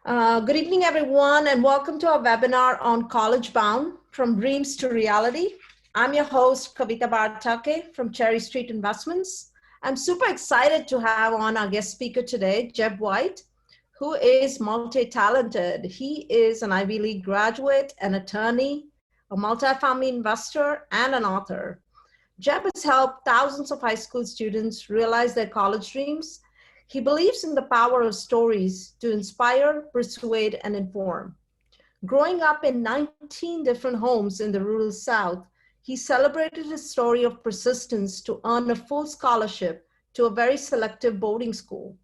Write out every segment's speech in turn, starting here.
Good evening, everyone, and welcome to our webinar on College Bound, From Dreams to Reality. I'm your host, Kavita Bartake from Cherry Street Investments. I'm super excited to have on our guest speaker today, Jeb White, who is multi-talented. He is an Ivy League graduate, an attorney, a multifamily investor, and an author. Jeb has helped thousands of high school students realize their college dreams. He believes in the power of stories to inspire, persuade, and inform. Growing up in 19 different homes in the rural South, he celebrated his story of persistence to earn a full scholarship to a very selective boarding school.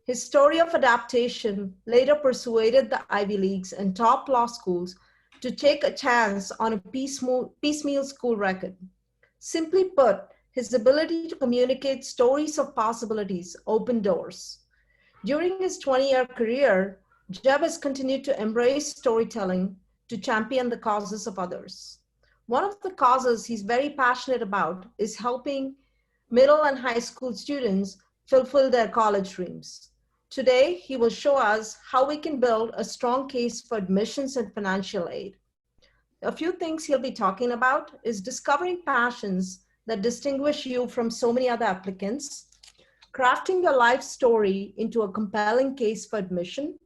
His story of adaptation later persuaded the Ivy Leagues and top law schools to take a chance on a piecemeal school record. Simply put, his ability to communicate stories of possibilities opened doors. During his 20-year career, Jeb has continued to embrace storytelling to champion the causes of others. One of the causes he's very passionate about is helping middle and high school students fulfill their college dreams. Today, he will show us how we can build a strong case for admissions and financial aid. A few things he'll be talking about is discovering passions that distinguish you from so many other applicants, crafting your life story into a compelling case for admission,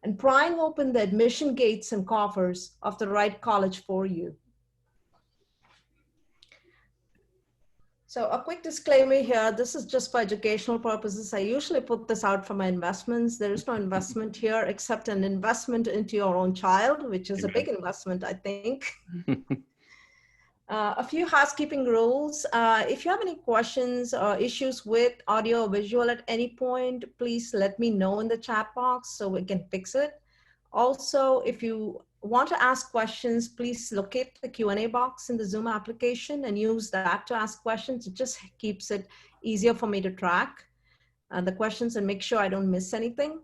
and prying open the admission gates and coffers of the right college for you. So a quick disclaimer here, this is just for educational purposes. I usually put this out for my investments. There is no investment here except an investment into your own child, which is a big investment, I think. A few housekeeping rules. If you have any questions or issues with audio or visual at any point, please let me know in the chat box so we can fix it. Also, if you want to ask questions, please locate the Q&A box in the Zoom application and use that to ask questions. It just keeps it easier for me to track the questions and make sure I don't miss anything.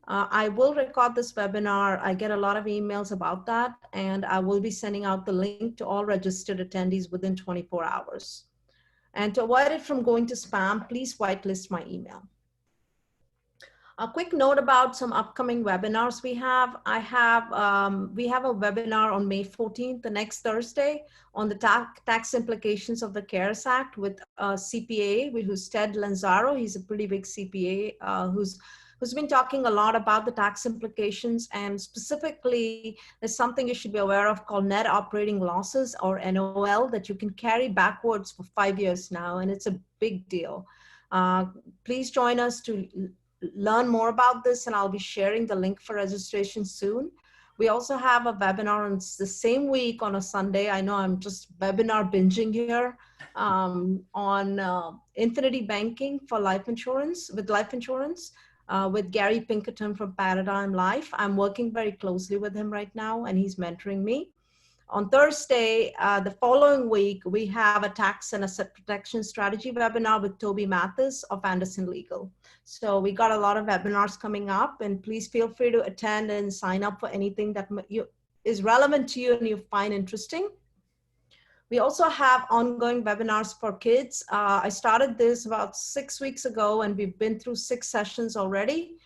I will record this webinar. I get a lot of emails about that, and I will be sending out the link to all registered attendees within 24 hours. And to avoid it from going to spam, please whitelist my email. A quick note about some upcoming webinars we have. We have a webinar on May 14th, the next Thursday, on the tax implications of the CARES Act with a CPA, who's Ted Lanzaro. He's a pretty big CPA who's been talking a lot about the tax implications, and specifically there's something you should be aware of called net operating losses, or NOL, that you can carry backwards for 5 years now, and it's a big deal. Please join us to learn more about this, and I'll be sharing the link for registration soon. We also have a webinar on the same week on a Sunday. I know I'm just webinar binging here, on infinity banking for life insurance, with Gary Pinkerton from Paradigm Life. I'm working very closely with him right now, and he's mentoring me. On Thursday, the following week, we have a tax and asset protection strategy webinar with Toby Mathis of Anderson Legal. So we got a lot of webinars coming up, and please feel free to attend and sign up for anything that is relevant to you and you find interesting. We also have ongoing webinars for kids. I started this about 6 weeks ago, and we've been through 6 sessions already.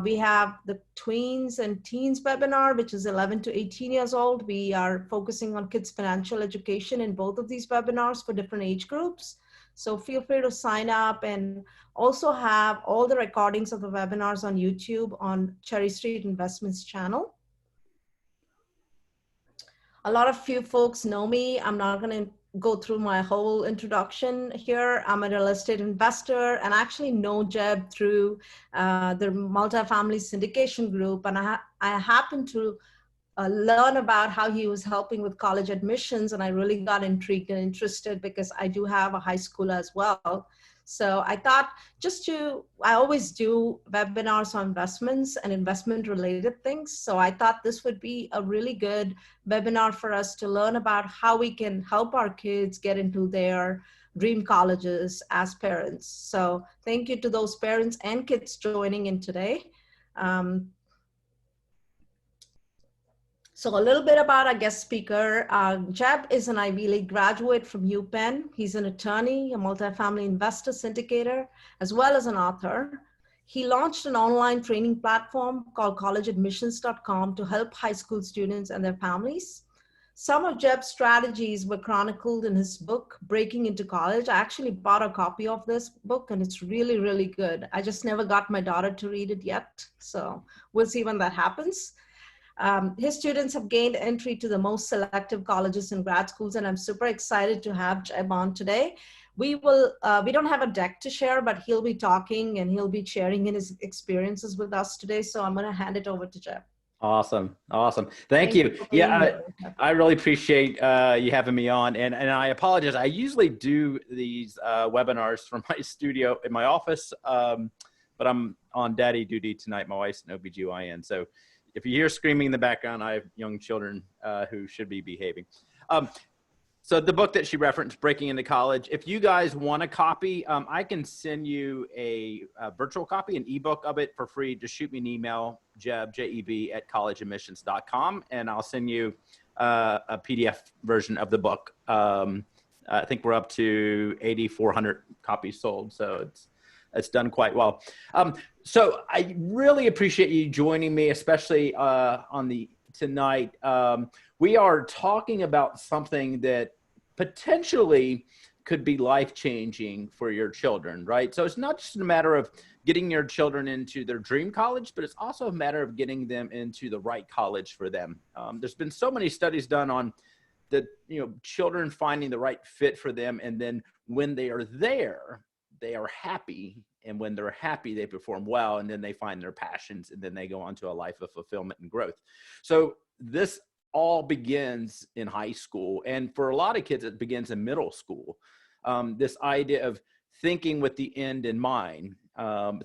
We have the tweens and teens webinar, which is 11 to 18 years old. We are focusing on kids' financial education in both of these webinars for different age groups. So feel free to sign up, and also have all the recordings of the webinars on YouTube on Cherry Street Investments channel. A lot of few folks know me. I'm not going to go through my whole introduction here. I'm a real estate investor, and I actually know Jeb through the multifamily syndication group. And I happened to learn about how he was helping with college admissions, and I really got intrigued and interested because I do have a high schooler as well. So I thought I always do webinars on investments and investment related things. So I thought this would be a really good webinar for us to learn about how we can help our kids get into their dream colleges as parents. So thank you to those parents and kids joining in today. So a little bit about our guest speaker. Jeb is an Ivy League graduate from UPenn. He's an attorney, a multifamily investor syndicator, as well as an author. He launched an online training platform called collegeadmissions.com to help high school students and their families. Some of Jeb's strategies were chronicled in his book, Breaking into College. I actually bought a copy of this book and it's really, really good. I just never got my daughter to read it yet. So we'll see when that happens. His students have gained entry to the most selective colleges and grad schools, and I'm super excited to have Jeb on today. We don't have a deck to share, but he'll be talking and he'll be sharing in his experiences with us today. So I'm going to hand it over to Jeb. Awesome. Awesome. Thank you. For being Yeah, here. I really appreciate you having me on. And I apologize. I usually do these webinars from my studio in my office, but I'm on daddy duty tonight. My wife's an OBGYN. So if you hear screaming in the background, I have young children who should be behaving. So the book that she referenced, Breaking into College, if you guys want a copy, I can send you a virtual copy, an ebook of it for free. Just shoot me an email, Jeb, J-E-B, @collegeadmissions.com, and I'll send you a PDF version of the book. I think we're up to 8,400 copies sold, so it's done quite well. So I really appreciate you joining me, especially tonight. We are talking about something that potentially could be life-changing for your children, right? So it's not just a matter of getting your children into their dream college, but it's also a matter of getting them into the right college for them. There's been so many studies done on the children finding the right fit for them, and then when they are there, they are happy, and when they're happy, they perform well, and then they find their passions, and then they go on to a life of fulfillment and growth. So this all begins in high school, and for a lot of kids, it begins in middle school. This idea of thinking with the end in mind,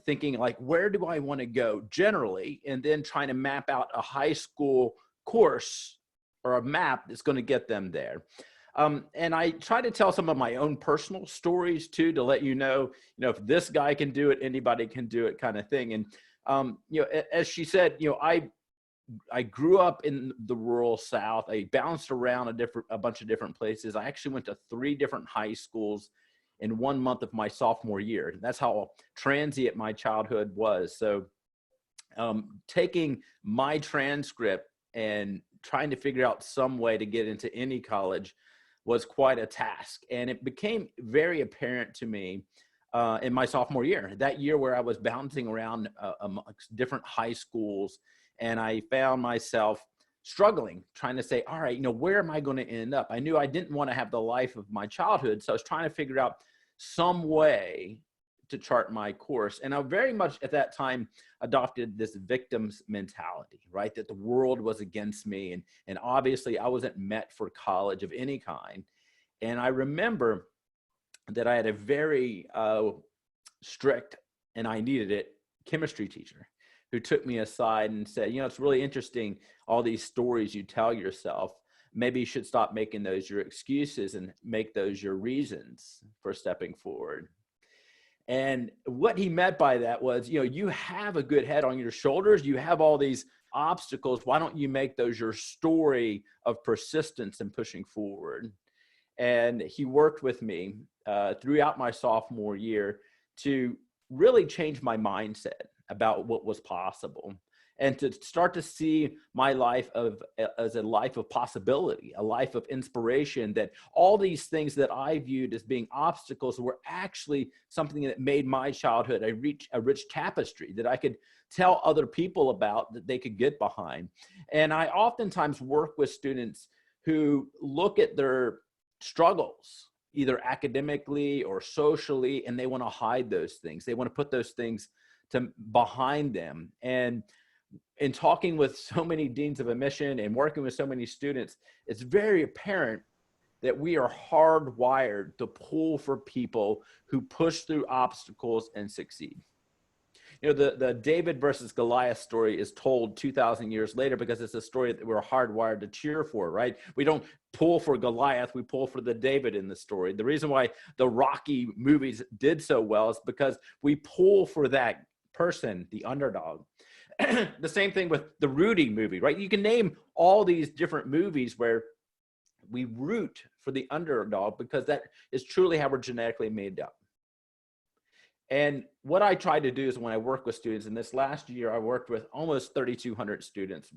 thinking like, where do I want to go generally, and then trying to map out a high school course or a map that's going to get them there. And I try to tell some of my own personal stories too, to let you know, if this guy can do it, anybody can do it, kind of thing. And as she said, I grew up in the rural South. I bounced around a bunch of different places. I actually went to 3 different high schools in 1 month of my sophomore year. That's how transient my childhood was. So taking my transcript and trying to figure out some way to get into any college was quite a task. And it became very apparent to me in my sophomore year, that year where I was bouncing around amongst different high schools. And I found myself struggling, trying to say, all right, where am I going to end up? I knew I didn't want to have the life of my childhood. So I was trying to figure out some way to chart my course. And I very much at that time adopted this victim's mentality, right? That the world was against me. And obviously I wasn't meant for college of any kind. And I remember that I had a very strict, and I needed it, chemistry teacher who took me aside and said, it's really interesting, all these stories you tell yourself. Maybe you should stop making those your excuses and make those your reasons for stepping forward. And what he meant by that was, you have a good head on your shoulders. You have all these obstacles. Why don't you make those your story of persistence and pushing forward? And he worked with me throughout my sophomore year to really change my mindset about what was possible, and to start to see my life as a life of possibility, a life of inspiration, that all these things that I viewed as being obstacles were actually something that made my childhood a rich tapestry that I could tell other people about, that they could get behind. And I oftentimes work with students who look at their struggles, either academically or socially, and they want to hide those things. They want to put those things behind them. And in talking with so many deans of admission and working with so many students, it's very apparent that we are hardwired to pull for people who push through obstacles and succeed. The David versus Goliath story is told 2,000 years later because it's a story that we're hardwired to cheer for, right? We don't pull for Goliath, we pull for the David in the story. The reason why the Rocky movies did so well is because we pull for that person, the underdog. The same thing with the Rudy movie, right? You can name all these different movies where we root for the underdog because that is truly how we're genetically made up. And what I try to do is when I work with students, and this last year I worked with almost 3,200 students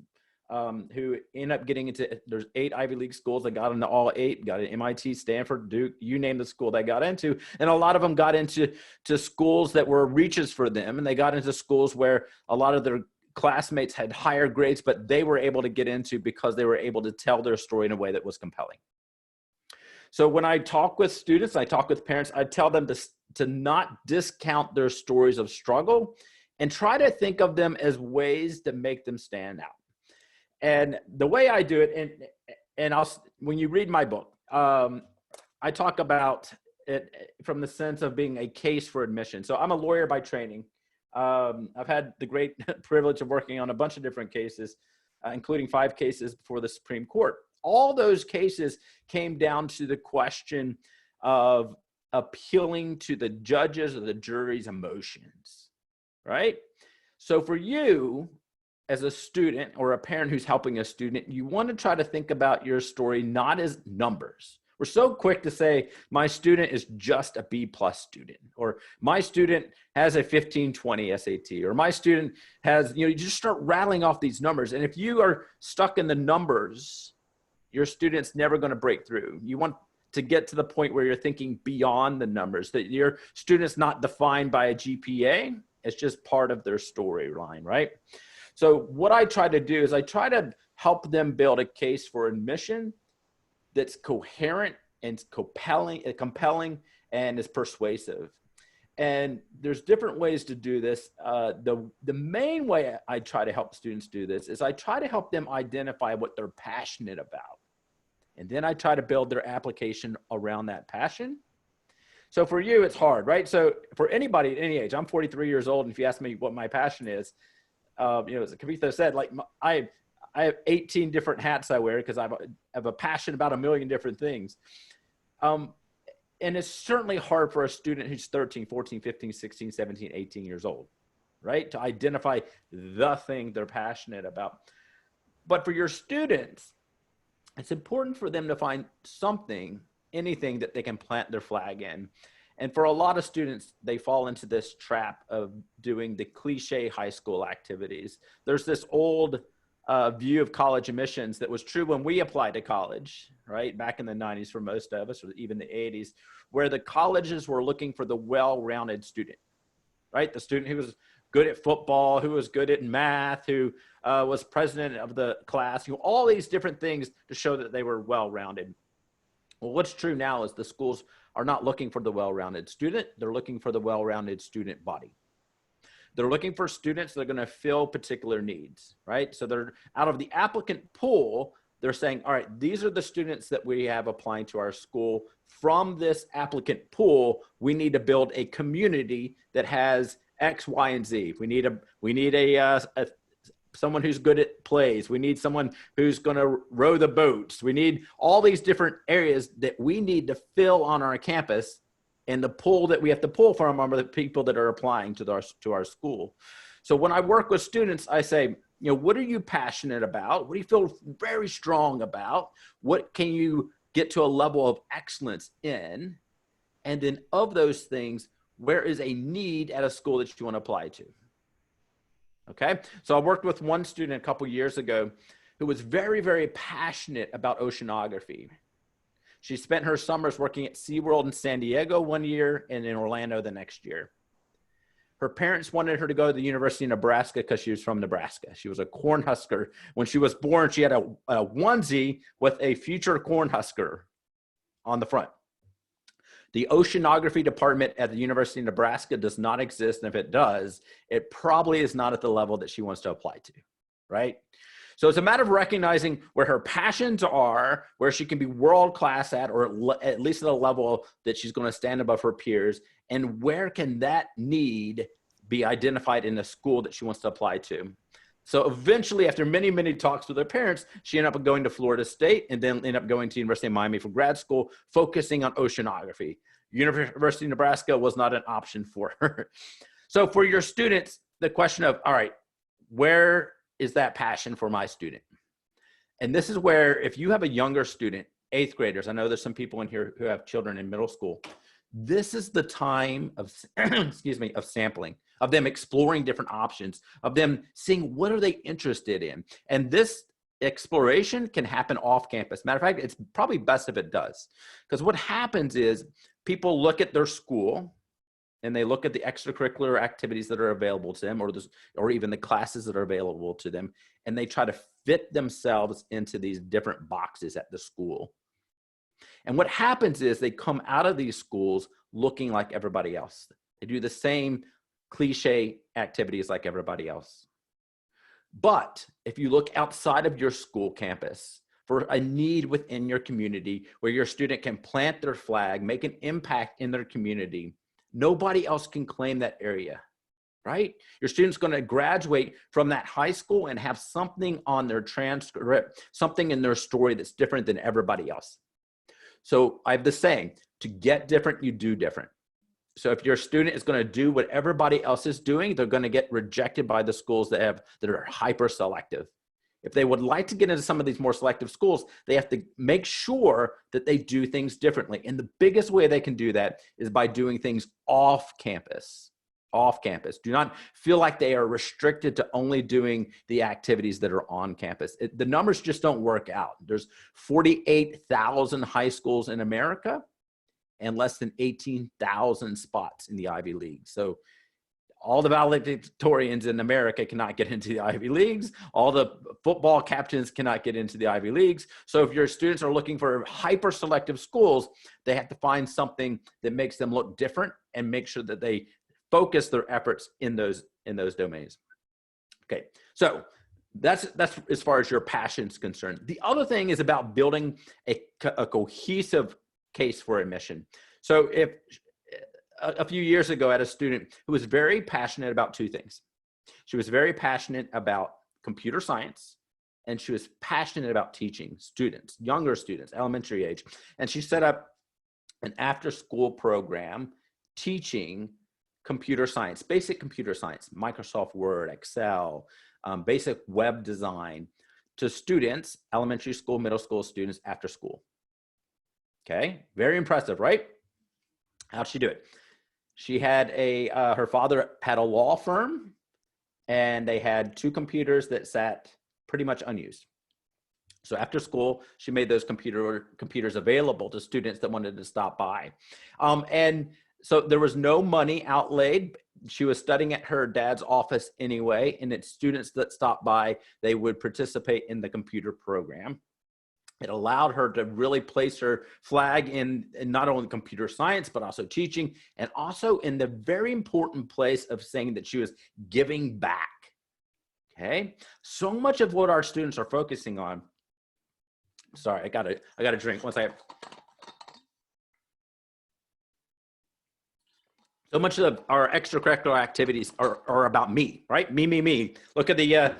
who end up getting into, there's 8 Ivy League schools that got into all 8, got an MIT, Stanford, Duke, you name the school they got into. And a lot of them got into schools that were reaches for them. And they got into schools where a lot of their classmates had higher grades, but they were able to get into because they were able to tell their story in a way that was compelling. So when I talk with students, I talk with parents, I tell them to not discount their stories of struggle and try to think of them as ways to make them stand out. And the way I do it, and when you read my book, I talk about it from the sense of being a case for admission. So I'm a lawyer by training. I've had the great privilege of working on a bunch of different cases, including 5 cases before the Supreme Court. All those cases came down to the question of appealing to the judges or the jury's emotions, right? So for you, as a student or a parent who's helping a student, you want to try to think about your story not as numbers. We're so quick to say, my student is just a B+ student, or my student has a 1520 SAT, or my student has, you just start rattling off these numbers. And if you are stuck in the numbers, your student's never going to break through. You want to get to the point where you're thinking beyond the numbers, that your student's not defined by a GPA. It's just part of their storyline, right? So what I try to do is I try to help them build a case for admission that's coherent and compelling and is persuasive. And there's different ways to do this. The main way I try to help students do this is I try to help them identify what they're passionate about. And then I try to build their application around that passion. So for you, it's hard, right? So for anybody at any age, I'm 43 years old. And if you ask me what my passion is, as Kavitha said, like I have 18 different hats I wear because I have a passion about a million different things. And it's certainly hard for a student who's 13, 14, 15, 16, 17, 18 years old, right? To identify the thing they're passionate about. But for your students, it's important for them to find something, anything that they can plant their flag in. And for a lot of students, they fall into this trap of doing the cliche high school activities. There's this old view of college admissions that was true when we applied to college, right? Back in the 90s for most of us, or even the 80s, where the colleges were looking for the well-rounded student, right? The student who was good at football, who was good at math, who was president of the class, all these different things to show that they were well-rounded. Well, what's true now is the schools are not looking for the well-rounded student. They're looking for the well-rounded student body. They're looking for students that are going to fill particular needs, right? So they're out of the applicant pool. They're saying, all right, these are the students that we have applying to our school. From this applicant pool, we need to build a community that has X, Y, and Z. We need someone who's good at plays. We need someone who's going to row the boats. We need all these different areas that we need to fill on our campus. And the pool that we have to pull from are the people that are applying to our school. So when I work with students, I say, what are you passionate about? What do you feel very strong about? What can you get to a level of excellence in? And then of those things, where is a need at a school that you want to apply to? Okay, so I worked with one student a couple years ago who was very, very passionate about oceanography. She spent her summers working at SeaWorld in San Diego one year and in Orlando the next year. Her parents wanted her to go to the University of Nebraska because she was from Nebraska. She was a Cornhusker. When she was born, she had a onesie with a future Cornhusker on the front. The oceanography department at the University of Nebraska does not exist. And if it does, it probably is not at the level that she wants to apply to, right? So it's a matter of recognizing where her passions are, where she can be world-class at, or at least at a level that she's going to stand above her peers, and where can that need be identified in the school that she wants to apply to. So eventually, after many, many talks with her parents, she ended up going to Florida State and then ended up going to University of Miami for grad school, focusing on oceanography. University of Nebraska was not an option for her. So for your students, the question of, all right, where is that passion for my student? And this is where, if you have a younger student, 8th graders, I know there's some people in here who have children in middle school, This is the time of, excuse me, of sampling, of them exploring different options, of them seeing what are they interested in. And this exploration can happen off campus. Matter of fact, it's probably best if it does. Because what happens is people look at their school and they look at the extracurricular activities that are available to them, or even the classes that are available to them, and they try to fit themselves into these different boxes at the school. And what happens is they come out of these schools looking like everybody else. They do the same cliche activities like everybody else. But if you look outside of your school campus for a need within your community where your student can plant their flag, make an impact in their community, nobody else can claim that area, right? Your student's going to graduate from that high school and have something on their transcript, something in their story that's different than everybody else. So I have the saying, to get different, you do different. So if your student is going to do what everybody else is doing, they're going to get rejected by the schools that are hyper selective. If they would like to get into some of these more selective schools, they have to make sure that they do things differently. And the biggest way they can do that is by doing things off campus. Off campus. Do not feel like they are restricted to only doing the activities that are on campus. The numbers just don't work out. There's 48,000 high schools in America and less than 18,000 spots in the Ivy League. So all the valedictorians in America cannot get into the Ivy Leagues. All the football captains cannot get into the Ivy Leagues. So if your students are looking for hyper selective schools, they have to find something that makes them look different and make sure that they focus their efforts in those domains. Okay, so that's as far as your passion is concerned. The other thing is about building a cohesive case for admission. So if a few years ago, I had a student who was very passionate about two things. She was very passionate about computer science, and she was passionate about teaching students, younger students, elementary age. And she set up an after-school program teaching computer science, basic computer science, Microsoft Word, Excel, basic web design to students, elementary school, middle school students after school. Okay, very impressive, right? How'd she do it? She had her father had a law firm, and they had two computers that sat pretty much unused. So after school, she made those computers available to students that wanted to stop by. And so there was no money outlaid. She was studying at her dad's office anyway, and it's students that stopped by, they would participate in the computer program. It allowed her to really place her flag in not only computer science, but also teaching, and also in the very important place of saying that she was giving back. Okay, so much of what our students are focusing on. Sorry, I got a drink. One second. So much of our extracurricular activities are about me, right? Me. Look at the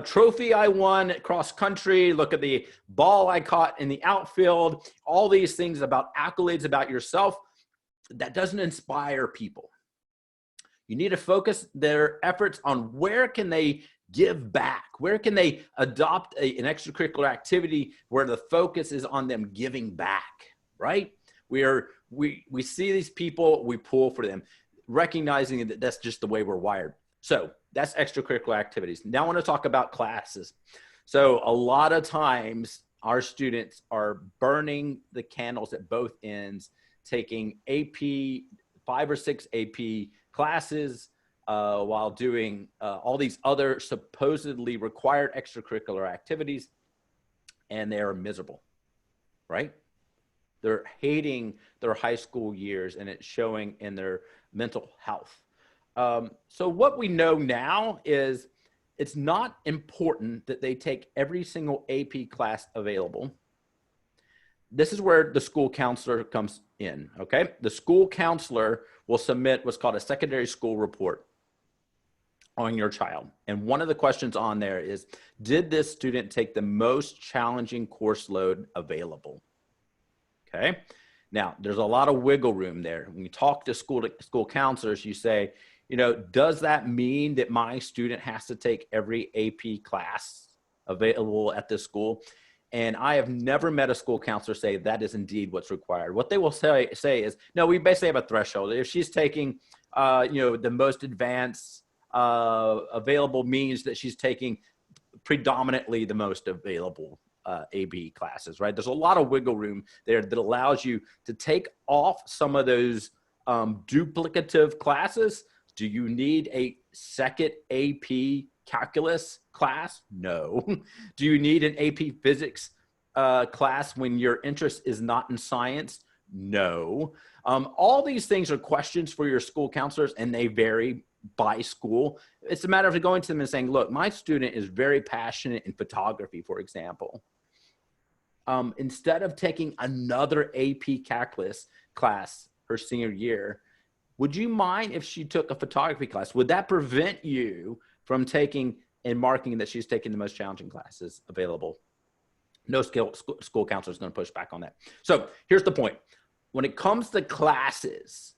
trophy I won at cross country. Look at the ball I caught in the outfield. All these things about accolades about yourself. That doesn't inspire people. You need to focus their efforts on where can they give back? Where can they adopt an extracurricular activity where the focus is on them giving back, right? We see these people, we pull for them, recognizing that that's just the way we're wired. So that's extracurricular activities. Now I want to talk about classes. So a lot of times our students are burning the candles at both ends, taking AP, 5 or 6 AP classes while doing all these other supposedly required extracurricular activities, and they are miserable, right? They're hating their high school years, and it's showing in their mental health. So what we know now is it's not important that they take every single AP class available. This is where the school counselor comes in, okay? The school counselor will submit what's called a secondary school report on your child. And one of the questions on there is, did this student take the most challenging course load available? Okay. Now, there's a lot of wiggle room there. When you talk to school counselors, you say, you know, does that mean that my student has to take every AP class available at this school? And I have never met a school counselor say that is indeed what's required. What they will say is, no, we basically have a threshold. If she's taking, the most advanced available means that she's taking predominantly the most available AB classes, right? There's a lot of wiggle room there that allows you to take off some of those duplicative classes. Do you need a second AP calculus class? No. Do you need an AP physics class when your interest is not in science? No. All these things are questions for your school counselors, and they vary by school. It's a matter of going to them and saying, look, my student is very passionate in photography, for example. Instead of taking another AP calculus class her senior year, would you mind if she took a photography class? Would that prevent you from taking and marking that she's taking the most challenging classes available? No school counselor is going to push back on that. So here's the point. When it comes to classes,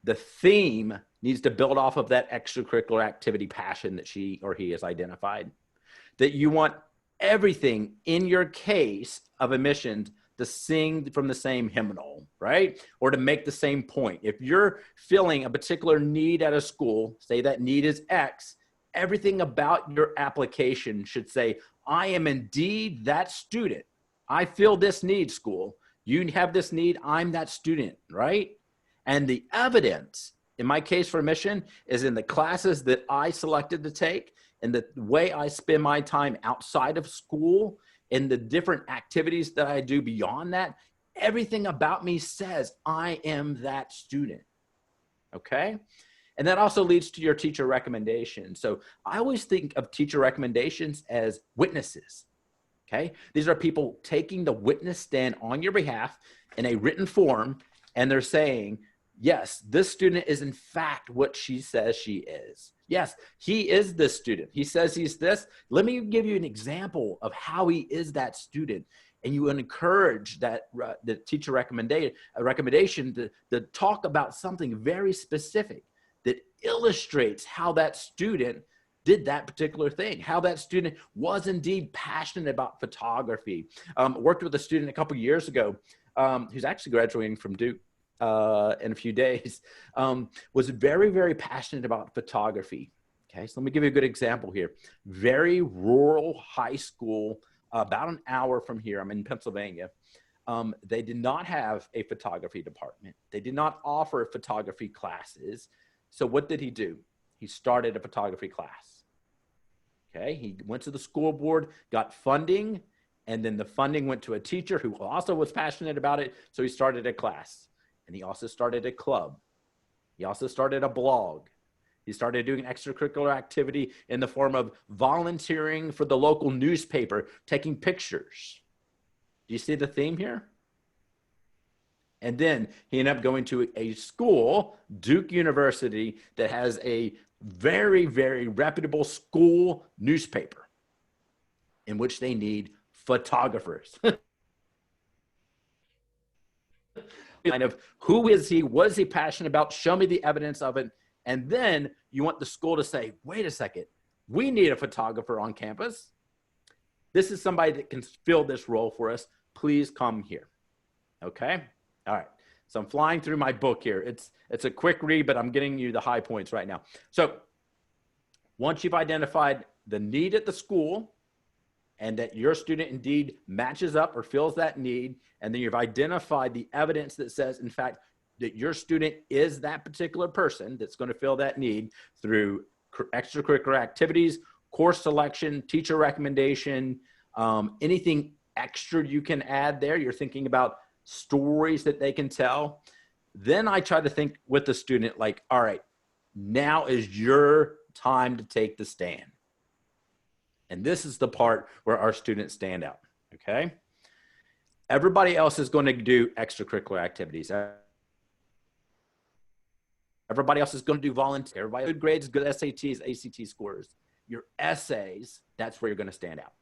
the theme needs to build off of that extracurricular activity passion that she or he has identified. That you want everything in your case of admissions to sing from the same hymnal, right? Or to make the same point. If you're feeling a particular need at a school, say that need is X, everything about your application should say, I am indeed that student. I feel this need, school. You have this need, I'm that student, right? And the evidence, in my case for admission, is in the classes that I selected to take and the way I spend my time outside of school and the different activities that I do beyond that. Everything about me says I am that student, okay? And that also leads to your teacher recommendations. So I always think of teacher recommendations as witnesses, okay? These are people taking the witness stand on your behalf in a written form, and they're saying, yes, this student is in fact what she says she is. Yes, he is this student. He says he's this. Let me give you an example of how he is that student. And you encourage that the teacher recommendation to talk about something very specific that illustrates how that student did that particular thing, how that student was indeed passionate about photography. Worked with a student a couple years ago who's actually graduating from Duke in a few days, was very, very passionate about photography. Okay, so let me give you a good example here. Very rural high school, about an hour from here. I'm in Pennsylvania. They did not have a photography department. They did not offer photography classes. So what did he do? He started a photography class. Okay, he went to the school board, got funding, and then the funding went to a teacher who also was passionate about it. So he started a class. And he also started a club. He also started a blog. He started doing extracurricular activity in the form of volunteering for the local newspaper, taking pictures. Do you see the theme here? And then he ended up going to a school, Duke University, that has a very, very reputable school newspaper in which they need photographers. Kind of who is he, what is he passionate about, show me the evidence of it. And then you want the school to say, wait a second, we need a photographer on campus. This is somebody that can fill this role for us. Please come here. Okay. All right. So I'm flying through my book here. It's a quick read, but I'm getting you the high points right now. So once you've identified the need at the school and that your student indeed matches up or fills that need, and then you've identified the evidence that says, in fact, that your student is that particular person that's going to fill that need through extracurricular activities, course selection, teacher recommendation, anything extra you can add there. You're thinking about stories that they can tell. Then I try to think with the student like, all right, now is your time to take the stand. And this is the part where our students stand out, okay? Everybody else is going to do extracurricular activities. Everybody else is going to do volunteer. Everybody good grades, good SATs, ACT scores. Your essays, that's where you're going to stand out,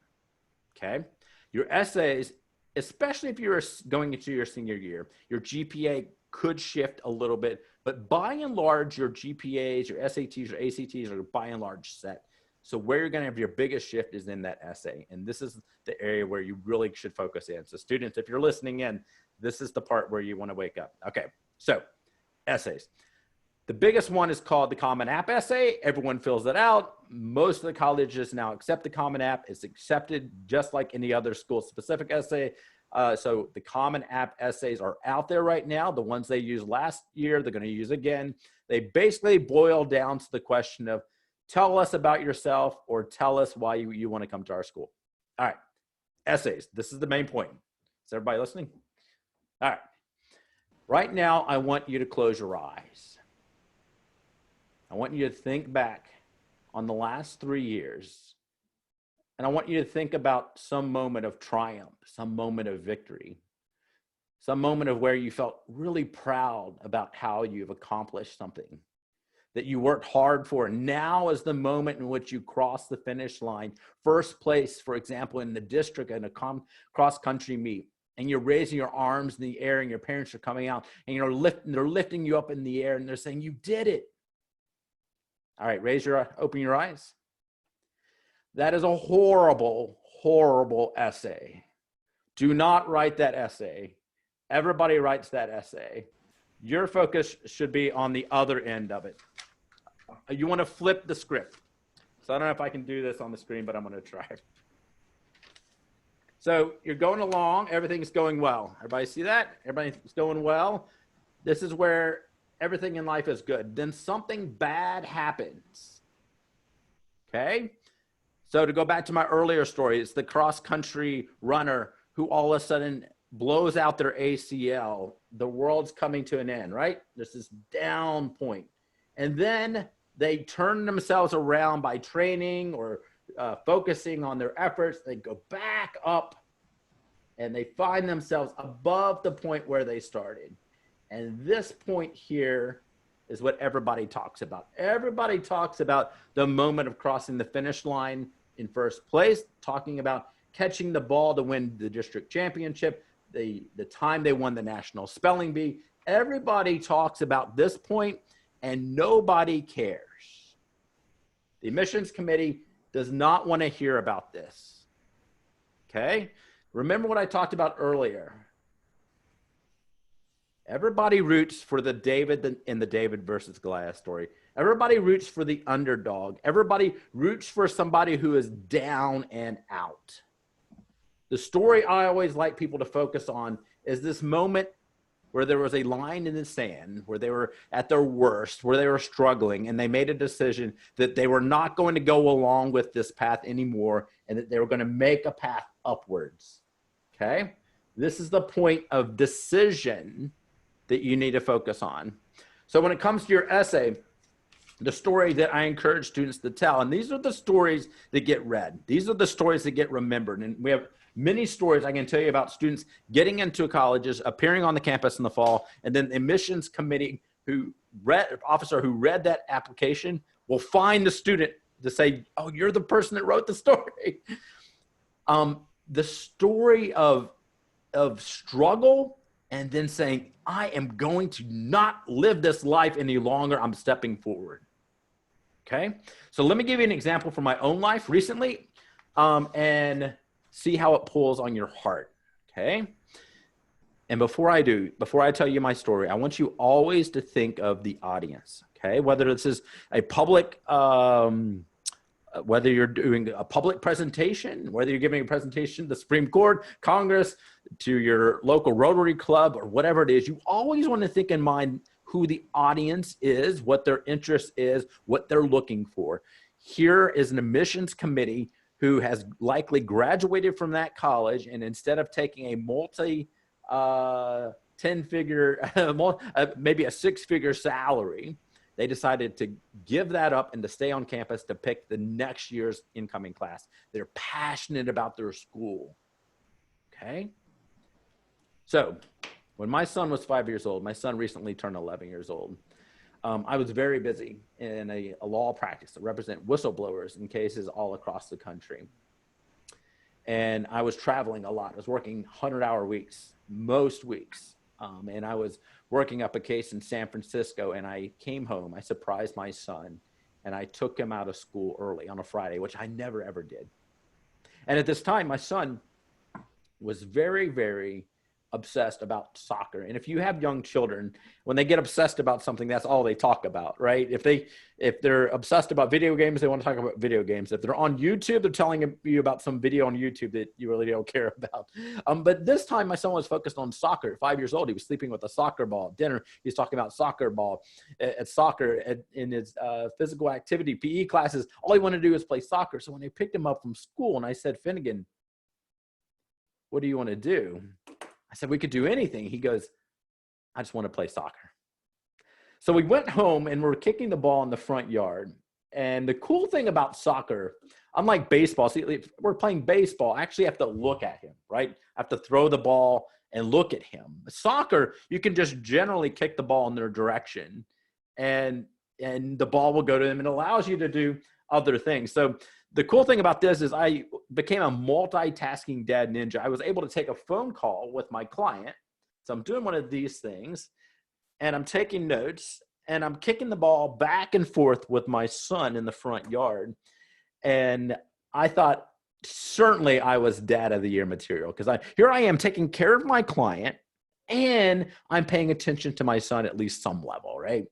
okay? Your essays, especially if you're going into your senior year, your GPA could shift a little bit, but by and large, your GPAs, your SATs, your ACTs are by and large set. So where you're going to have your biggest shift is in that essay. And this is the area where you really should focus in. So students, if you're listening in, this is the part where you want to wake up. Okay, so essays. The biggest one is called the Common App essay. Everyone fills it out. Most of the colleges now accept the Common App. It's accepted just like any other school-specific essay. So the Common App essays are out there right now. The ones they used last year, they're going to use again. They basically boil down to the question of, tell us about yourself or tell us why you want to come to our school. All right, essays. This is the main point. Is everybody listening? All right. Right now, I want you to close your eyes. I want you to think back on the last 3 years, and I want you to think about some moment of triumph, some moment of victory, some moment of where you felt really proud about how you've accomplished something that you worked hard for. Now is the moment in which you cross the finish line. First place, for example, in the district in a cross-country meet, and you're raising your arms in the air, and your parents are coming out, and they're lifting you up in the air, and they're saying, you did it. All right, open your eyes. That is a horrible, horrible essay. Do not write that essay. Everybody writes that essay. Your focus should be on the other end of it. You want to flip the script. So I don't know if I can do this on the screen, but I'm going to try. So you're going along. Everything's going well. Everybody see that? Everybody's going well. This is where everything in life is good. Then something bad happens. Okay? So to go back to my earlier story, it's the cross-country runner who all of a sudden blows out their ACL. The world's coming to an end, right? This is down point. And then they turn themselves around by training or focusing on their efforts. They go back up and they find themselves above the point where they started. And this point here is what everybody talks about. Everybody talks about the moment of crossing the finish line in first place, talking about catching the ball to win the district championship, the time they won the national spelling bee. Everybody talks about this point and nobody cares. The admissions committee does not want to hear about this. Okay? Remember what I talked about earlier. Everybody roots for the David in the David versus Goliath story. Everybody roots for the underdog. Everybody roots for somebody who is down and out. The story I always like people to focus on is this moment where there was a line in the sand, where they were at their worst, where they were struggling, and they made a decision that they were not going to go along with this path anymore, and that they were going to make a path upwards. Okay? This is the point of decision that you need to focus on. So when it comes to your essay, the story that I encourage students to tell, and these are the stories that get read. These are the stories that get remembered. And we have many stories I can tell you about students getting into colleges, appearing on the campus in the fall, and then the admissions committee officer who read that application will find the student to say, oh, you're the person that wrote the story. The story of struggle, and then saying, I am going to not live this life any longer. I'm stepping forward. Okay. So let me give you an example from my own life recently, and see how it pulls on your heart. Okay. And before I tell you my story, I want you always to think of the audience. Okay. Whether this is a public, whether you're doing a public presentation, whether you're giving a presentation to the Supreme Court, Congress, to your local Rotary Club, or whatever it is, you always want to think in mind who the audience is, what their interest is, what they're looking for. Here is an admissions committee who has likely graduated from that college, and instead of taking a multi 10-figure, maybe a 6-figure salary, they decided to give that up and to stay on campus to pick the next year's incoming class. They're passionate about their school. Okay. So when my son was 5 years old, my son recently turned 11 years old. I was very busy in a law practice to represent whistleblowers in cases all across the country. And I was traveling a lot. I was working 100-hour weeks, most weeks. And I was working up a case in San Francisco, and I came home. I surprised my son, and I took him out of school early on a Friday, which I never, ever did. And at this time, my son was very, very obsessed about soccer. And if you have young children, when they get obsessed about something, that's all they talk about, right? If they're obsessed about video games, they want to talk about video games. If they're on YouTube, they're telling you about some video on YouTube that you really don't care about. But this time my son was focused on soccer. 5 years old, he was sleeping with a soccer ball. At dinner, he was talking about soccer ball. At soccer, in his physical activity, PE classes, all he wanted to do was play soccer. So when they picked him up from school and I said, Finnegan, what do you want to do? I said, we could do anything. He goes, I just want to play soccer. So we went home and we're kicking the ball in the front yard. And the cool thing about soccer, unlike baseball, see, if we're playing baseball, I actually have to look at him, right? I have to throw the ball and look at him. Soccer, you can just generally kick the ball in their direction and the ball will go to them, and it allows you to do other things. So the cool thing about this is I became a multitasking dad ninja. I was able to take a phone call with my client. So I'm doing one of these things and I'm taking notes and I'm kicking the ball back and forth with my son in the front yard. And I thought certainly I was dad of the year material, because here I am taking care of my client and I'm paying attention to my son at least some level, right?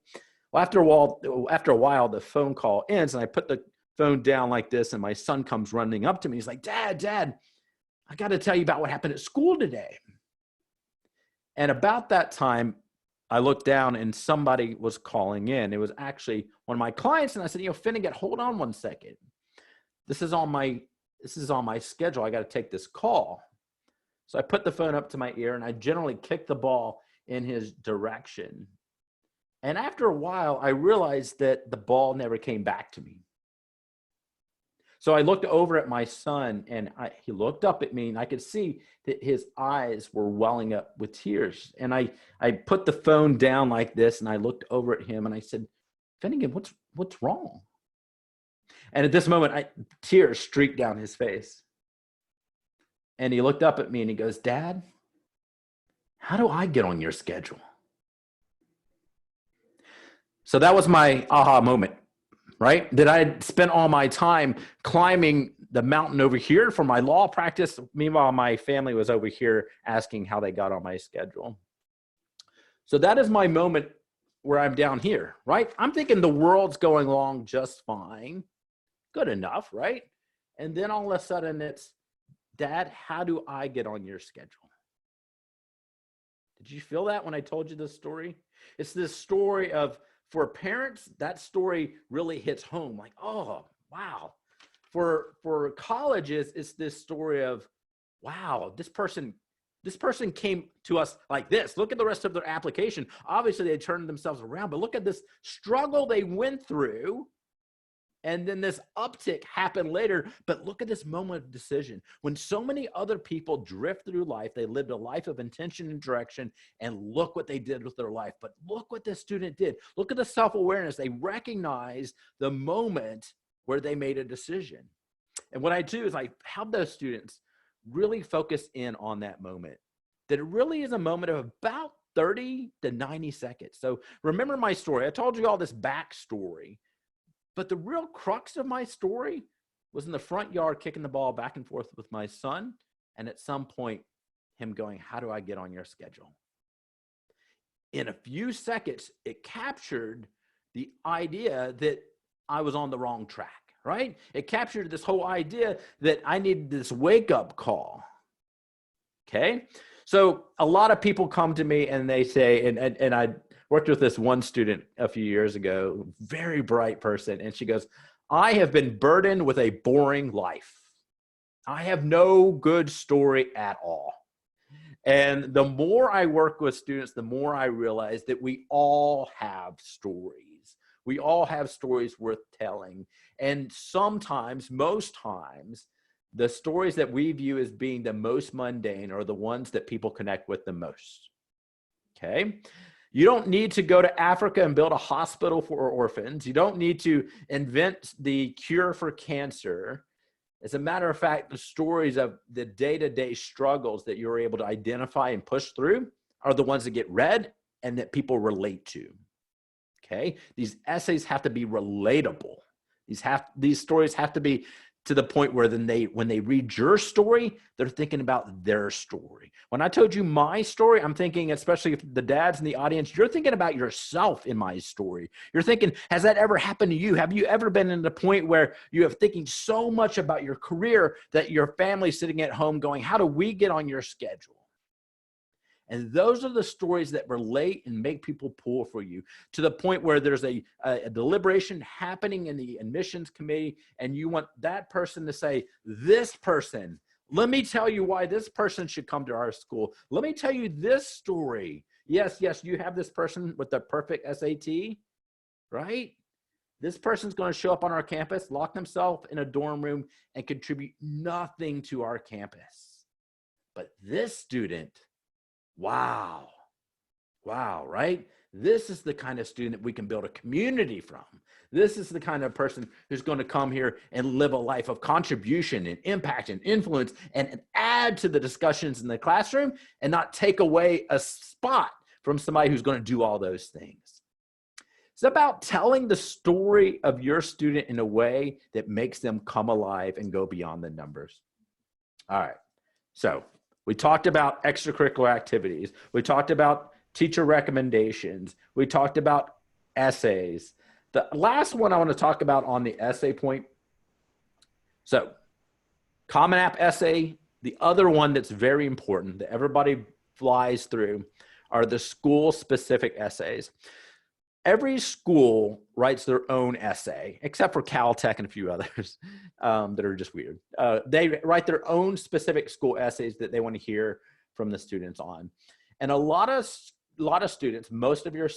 Well, after a while, the phone call ends and I put the phone down like this, and my son comes running up to me. He's like, Dad, I got to tell you about what happened at school today. And about that time, I looked down and somebody was calling in. It was actually one of my clients. And I said, Finnegan, hold on one second. This is on my schedule. I got to take this call. So I put the phone up to my ear and I generally kicked the ball in his direction. And after a while, I realized that the ball never came back to me. So I looked over at my son and he looked up at me and I could see that his eyes were welling up with tears. And I put the phone down like this and I looked over at him and I said, Finnegan, what's wrong? And at this moment, tears streaked down his face. And he looked up at me and he goes, Dad, how do I get on your schedule? So that was my aha moment. Right? That I had spent all my time climbing the mountain over here for my law practice. Meanwhile, my family was over here asking how they got on my schedule. So that is my moment where I'm down here, right? I'm thinking the world's going along just fine. Good enough, right? And then all of a sudden it's, Dad, how do I get on your schedule? Did you feel that when I told you this story? It's this story of, for parents, that story really hits home. Like, oh, wow. For colleges, it's this story of, wow, this person came to us like this. Look at the rest of their application. Obviously, they turned themselves around, but look at this struggle they went through. And then this uptick happened later. But look at this moment of decision. When so many other people drift through life, they lived a life of intention and direction, and look what they did with their life. But look what this student did. Look at the self-awareness. They recognized the moment where they made a decision. And what I do is I help those students really focus in on that moment. That it really is a moment of about 30 to 90 seconds. So remember my story. I told you all this backstory. But the real crux of my story was in the front yard, kicking the ball back and forth with my son. And at some point, him going, how do I get on your schedule? In a few seconds, it captured the idea that I was on the wrong track, right? It captured this whole idea that I needed this wake-up call. Okay? So a lot of people come to me and they say, and I worked with this one student a few years ago, very bright person. And she goes, I have been burdened with a boring life. I have no good story at all. And the more I work with students, the more I realize that we all have stories. We all have stories worth telling. And sometimes, most times, the stories that we view as being the most mundane are the ones that people connect with the most. Okay? You don't need to go to Africa and build a hospital for orphans. You don't need to invent the cure for cancer. As a matter of fact, the stories of the day-to-day struggles that you're able to identify and push through are the ones that get read and that people relate to. Okay. These essays have to be relatable. These stories have to be to the point where when they read your story, they're thinking about their story. When I told you my story, I'm thinking, especially if the dads in the audience, you're thinking about yourself in my story. You're thinking, has that ever happened to you? Have you ever been in the point where you have thinking so much about your career that your family's sitting at home going, how do we get on your schedule? And those are the stories that relate and make people pull for you to the point where there's a deliberation happening in the admissions committee, and you want that person to say, this person, let me tell you why this person should come to our school. Let me tell you this story. Yes, you have this person with the perfect SAT, right? This person's going to show up on our campus, lock themselves in a dorm room, and contribute nothing to our campus. But this student, wow, right? This is the kind of student that we can build a community from. This is the kind of person who's going to come here and live a life of contribution and impact and influence and add to the discussions in the classroom and not take away a spot from somebody who's going to do all those things. It's about telling the story of your student in a way that makes them come alive and go beyond the numbers. All right, so we talked about extracurricular activities. We talked about teacher recommendations. We talked about essays. The last one I want to talk about on the essay point. So, Common App essay, the other one that's very important that everybody flies through are the school-specific essays. Every school writes their own essay, except for Caltech and a few others that are just weird. They write their own specific school essays that they want to hear from the students on. And a lot of students, most of your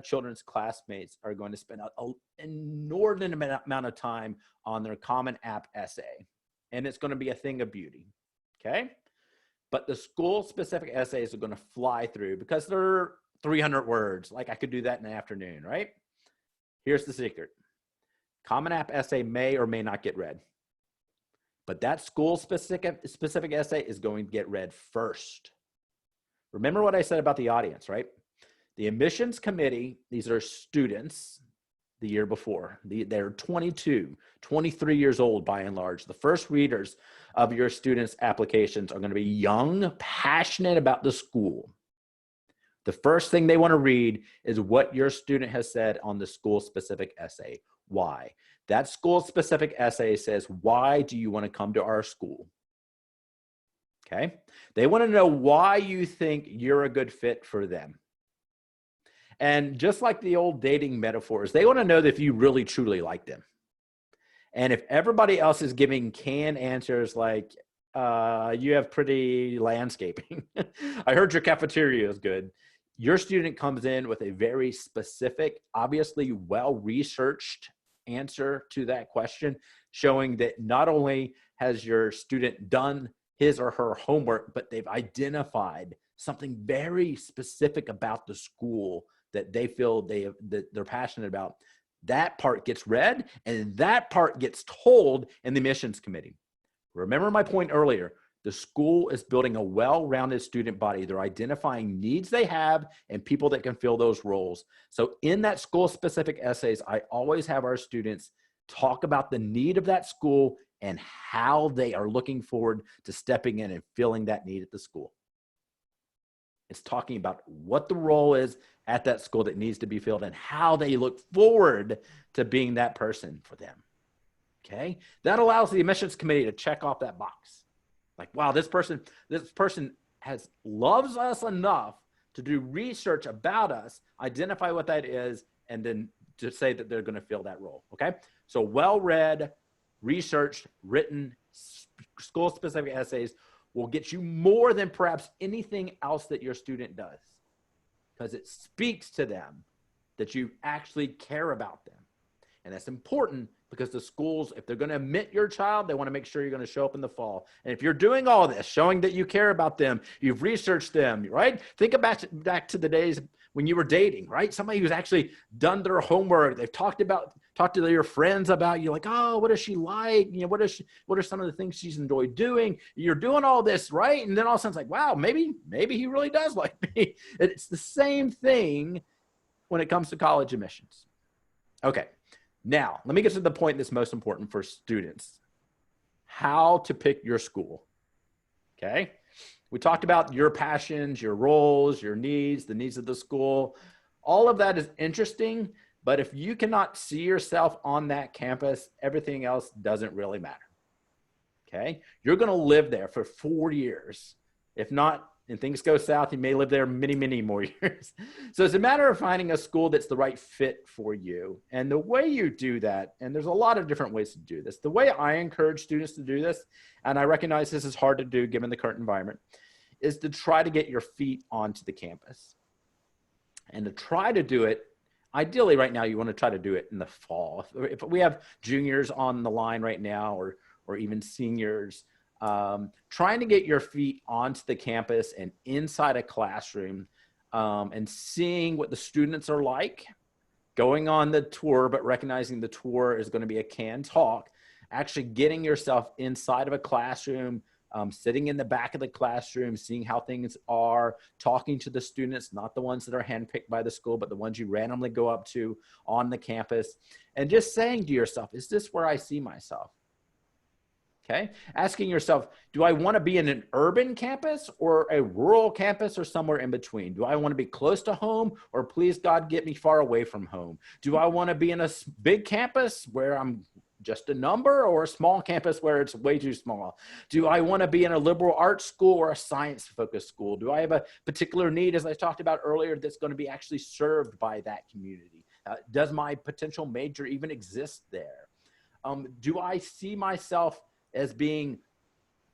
children's classmates are going to spend an inordinate amount of time on their Common App essay. And it's going to be a thing of beauty, okay? But the school-specific essays are going to fly through because they're 300 words. Like I could do that in the afternoon, right? Here's the secret. Common App essay may or may not get read. But that school-specific essay is going to get read first. Remember what I said about the audience, right? The admissions committee, these are students the year before. They're 22, 23 years old by and large. The first readers of your students' applications are going to be young, passionate about the school. The first thing they want to read is what your student has said on the school-specific essay. Why? That school-specific essay says, why do you want to come to our school? Okay? They want to know why you think you're a good fit for them. And just like the old dating metaphors, they want to know that if you really, truly like them. And if everybody else is giving canned answers like, you have pretty landscaping. I heard your cafeteria is good. Your student comes in with a very specific, obviously well-researched answer to that question, showing that not only has your student done his or her homework, but they've identified something very specific about the school that they feel that they're passionate about. That part gets read, and that part gets told in the admissions committee. Remember my point earlier. The school is building a well-rounded student body. They're identifying needs they have and people that can fill those roles. So in that school-specific essays, I always have our students talk about the need of that school and how they are looking forward to stepping in and filling that need at the school. It's talking about what the role is at that school that needs to be filled and how they look forward to being that person for them. Okay? That allows the admissions committee to check off that box. Like, wow, this person loves us enough to do research about us, identify what that is, and then to say that they're going to fill that role. Okay? So well-read, researched, written, school-specific essays will get you more than perhaps anything else that your student does, because it speaks to them that you actually care about them. And that's important because the schools, if they're going to admit your child, they want to make sure you're going to show up in the fall. And if you're doing all this, showing that you care about them, you've researched them, right? Think about back to the days when you were dating, right? Somebody who's actually done their homework. They've talked to your friends about you, like, oh, what does she like? You know, what are some of the things she's enjoyed doing? You're doing all this, right? And then all of a sudden it's like, wow, maybe he really does like me. It's the same thing when it comes to college admissions. Okay, now let me get to the point that's most important for students. How to pick your school, okay? We talked about your passions, your roles, your needs, the needs of the school. All of that is interesting, but if you cannot see yourself on that campus, everything else doesn't really matter, okay? You're gonna live there for 4 years. If not, and things go south, you may live there many, many more years. So it's a matter of finding a school that's the right fit for you. And the way you do that, and there's a lot of different ways to do this. The way I encourage students to do this, and I recognize this is hard to do given the current environment, is to try to get your feet onto the campus. And to try to do it, ideally right now, you want to try to do it in the fall. If we have juniors on the line right now, or even seniors, trying to get your feet onto the campus and inside a classroom, and seeing what the students are like, going on the tour, but recognizing the tour is going to be a canned talk, actually getting yourself inside of a classroom, sitting in the back of the classroom, seeing how things are, talking to the students, not the ones that are handpicked by the school, but the ones you randomly go up to on the campus, and just saying to yourself, is this where I see myself? Okay, asking yourself, do I want to be in an urban campus or a rural campus or somewhere in between? Do I want to be close to home, or please God, get me far away from home? Do I want to be in a big campus where I'm just a number, or a small campus where it's way too small? Do I want to be in a liberal arts school or a science-focused school? Do I have a particular need, as I talked about earlier, that's going to be actually served by that community? Does my potential major even exist there? Do I see myself as being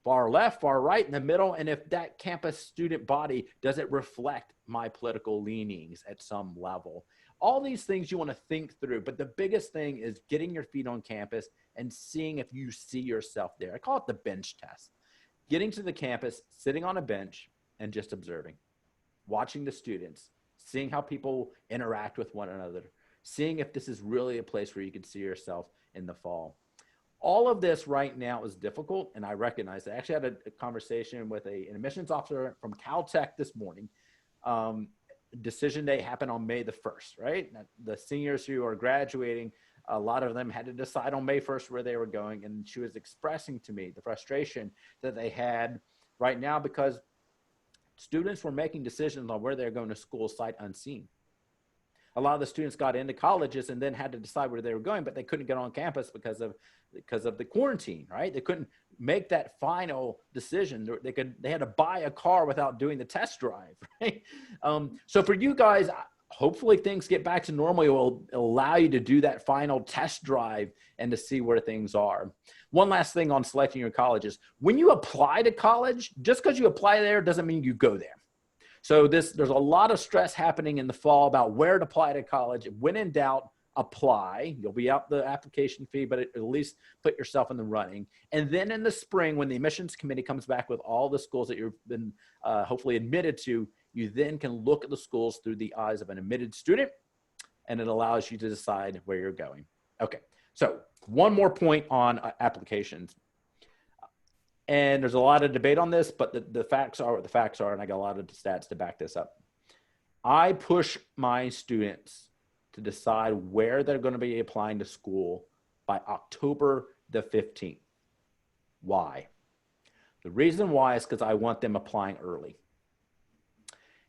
far left, far right, in the middle? And if that campus student body, does it reflect my political leanings at some level? All these things you want to think through, but the biggest thing is getting your feet on campus and seeing if you see yourself there. I call it the bench test. Getting to the campus, sitting on a bench, and just observing, watching the students, seeing how people interact with one another, seeing if this is really a place where you can see yourself in the fall. All of this right now is difficult, and I recognize that. I actually had a conversation with an admissions officer from Caltech this morning. Decision day happened on May the 1st, right? The seniors who are graduating, a lot of them had to decide on May 1st where they were going, and she was expressing to me the frustration that they had right now because students were making decisions on where they're going to school sight unseen. A lot of the students got into colleges and then had to decide where they were going, but they couldn't get on campus because of the quarantine, right? They couldn't make that final decision. They had to buy a car without doing the test drive, right? So for you guys, hopefully things get back to normal. It will allow you to do that final test drive and to see where things are. One last thing on selecting your colleges. When you apply to college, just because you apply there doesn't mean you go there. So there's a lot of stress happening in the fall about where to apply to college. When in doubt, apply. You'll be out the application fee, but at least put yourself in the running. And then in the spring, when the admissions committee comes back with all the schools that you've been hopefully admitted to, you then can look at the schools through the eyes of an admitted student, and it allows you to decide where you're going. Okay, so one more point on applications. And there's a lot of debate on this, but the facts are what the facts are, and I got a lot of stats to back this up. I push my students to decide where they're going to be applying to school by October the 15th. Why? The reason why is because I want them applying early.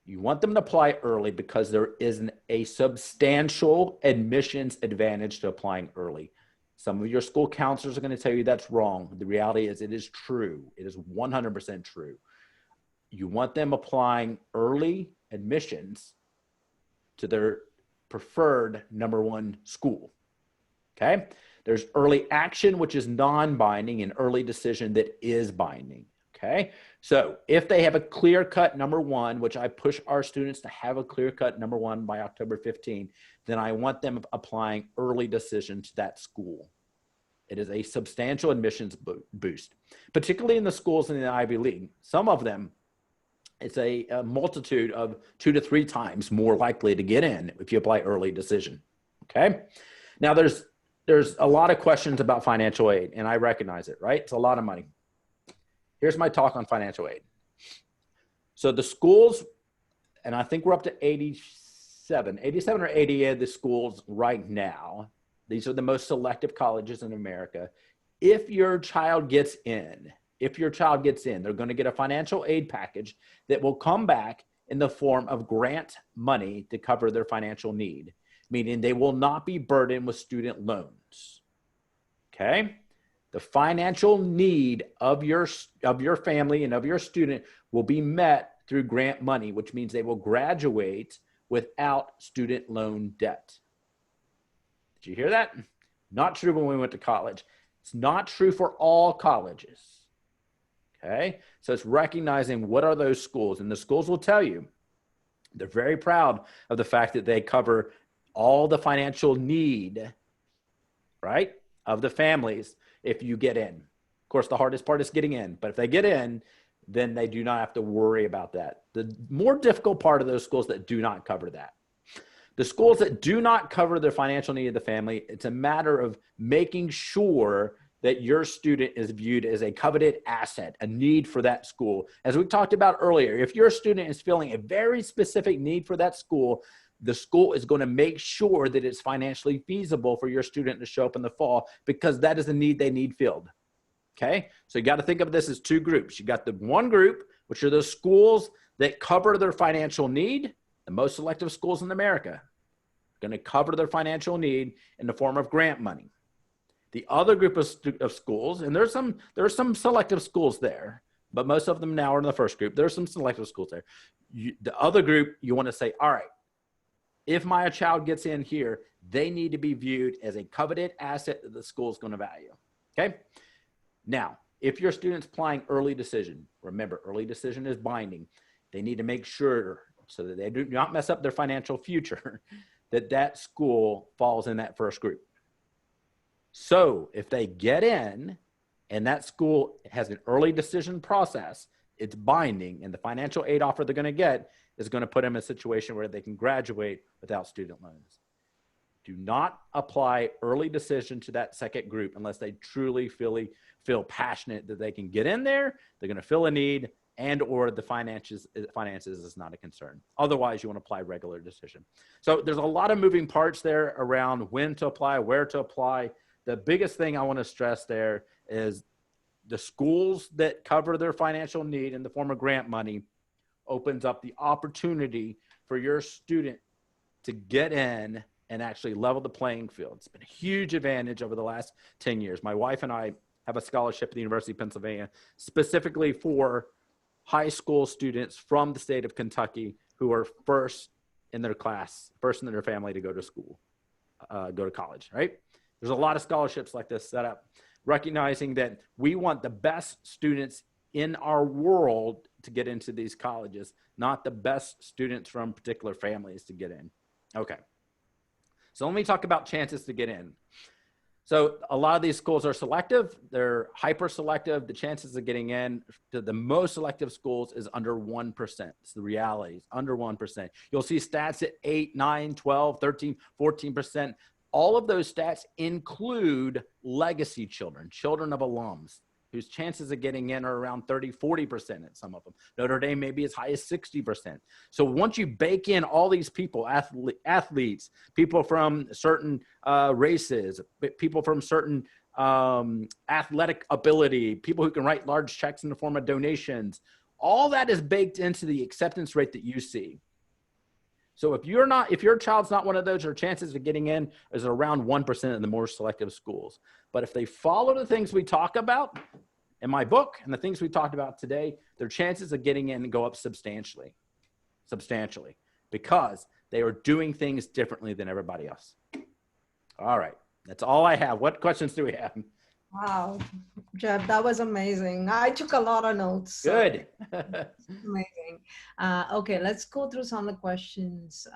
You want them to apply early because there is a substantial admissions advantage to applying early. Some of your school counselors are going to tell you that's wrong. The reality is it is true. It is 100% true. You want them applying early admissions to their preferred #1 school, okay? There's early action, which is non-binding, and early decision that is binding, okay? So if they have a clear-cut #1, which I push our students to have a clear-cut #1 by October 15th, then I want them applying early decision to that school. It is a substantial admissions boost, particularly in the schools in the Ivy League. Some of them, it's a multitude of 2 to 3 times more likely to get in if you apply early decision, okay? Now, there's a lot of questions about financial aid, and I recognize it, right? It's a lot of money. Here's my talk on financial aid. So the schools, and I think we're up to 80, 87 or 80 of the schools right now. These are the most selective colleges in America. If your child gets in, they're going to get a financial aid package that will come back in the form of grant money to cover their financial need, meaning they will not be burdened with student loans. Okay? The financial need of your family and of your student will be met through grant money, which means they will graduate without student loan debt. Did you hear that? Not true when we went to college. It's not true for all colleges. Okay? So it's recognizing what are those schools, and the schools will tell you they're very proud of the fact that they cover all the financial need, right, of the families if you get in. Of course, the hardest part is getting in, but if they get in, then they do not have to worry about that. The more difficult part of those schools that do not cover that. The schools that do not cover the financial need of the family, it's a matter of making sure that your student is viewed as a coveted asset, a need for that school. As we talked about earlier, if your student is feeling a very specific need for that school, the school is going to make sure that it's financially feasible for your student to show up in the fall, because that is the need they need filled. Okay, so you got to think of this as two groups. You got the one group, which are the schools that cover their financial need. The most selective schools in America are going to cover their financial need in the form of grant money. The other group of schools, and there's some selective schools there, but most of them now are in the first group. There's some selective schools there. The other group, you want to say, all right, if my child gets in here, they need to be viewed as a coveted asset that the school is going to value. Okay. Now, if your student's applying early decision, remember, early decision is binding. They need to make sure, so that they do not mess up their financial future, that school falls in that first group. So if they get in and that school has an early decision process, it's binding, and the financial aid offer they're going to get is going to put them in a situation where they can graduate without student loans. Do not apply early decision to that second group unless they truly feel passionate that they can get in there, they're going to fill a need, and or the finances is not a concern. Otherwise, you want to apply regular decision. So there's a lot of moving parts there around when to apply, where to apply. The biggest thing I want to stress there is the schools that cover their financial need in the form of grant money opens up the opportunity for your student to get in and actually level the playing field. It's been a huge advantage over the last 10 years. My wife and I have a scholarship at the University of Pennsylvania specifically for high school students from the state of Kentucky who are first in their class, first in their family to go to school, go to college, right? There's a lot of scholarships like this set up, recognizing that we want the best students in our world to get into these colleges, not the best students from particular families to get in. Okay. So let me talk about chances to get in. So a lot of these schools are selective. They're hyper selective. The chances of getting in to the most selective schools is under 1%. It's the reality. It's under 1%. You'll see stats at 8, 9, 12, 13, 14%. All of those stats include legacy children, children of alums, whose chances of getting in are around 30, 40% at some of them. Notre Dame may be as high as 60%. So once you bake in all these people, athletes, people from certain races, people from certain athletic ability, people who can write large checks in the form of donations, all that is baked into the acceptance rate that you see. So if your child's not one of those, your chances of getting in is around 1% in the more selective schools. But if they follow the things we talk about in my book and the things we talked about today, their chances of getting in go up substantially, because they are doing things differently than everybody else. All right. That's all I have. What questions do we have? Wow, Jeff, that was amazing. I took a lot of notes. Good. Amazing. Okay, let's go through some of the questions.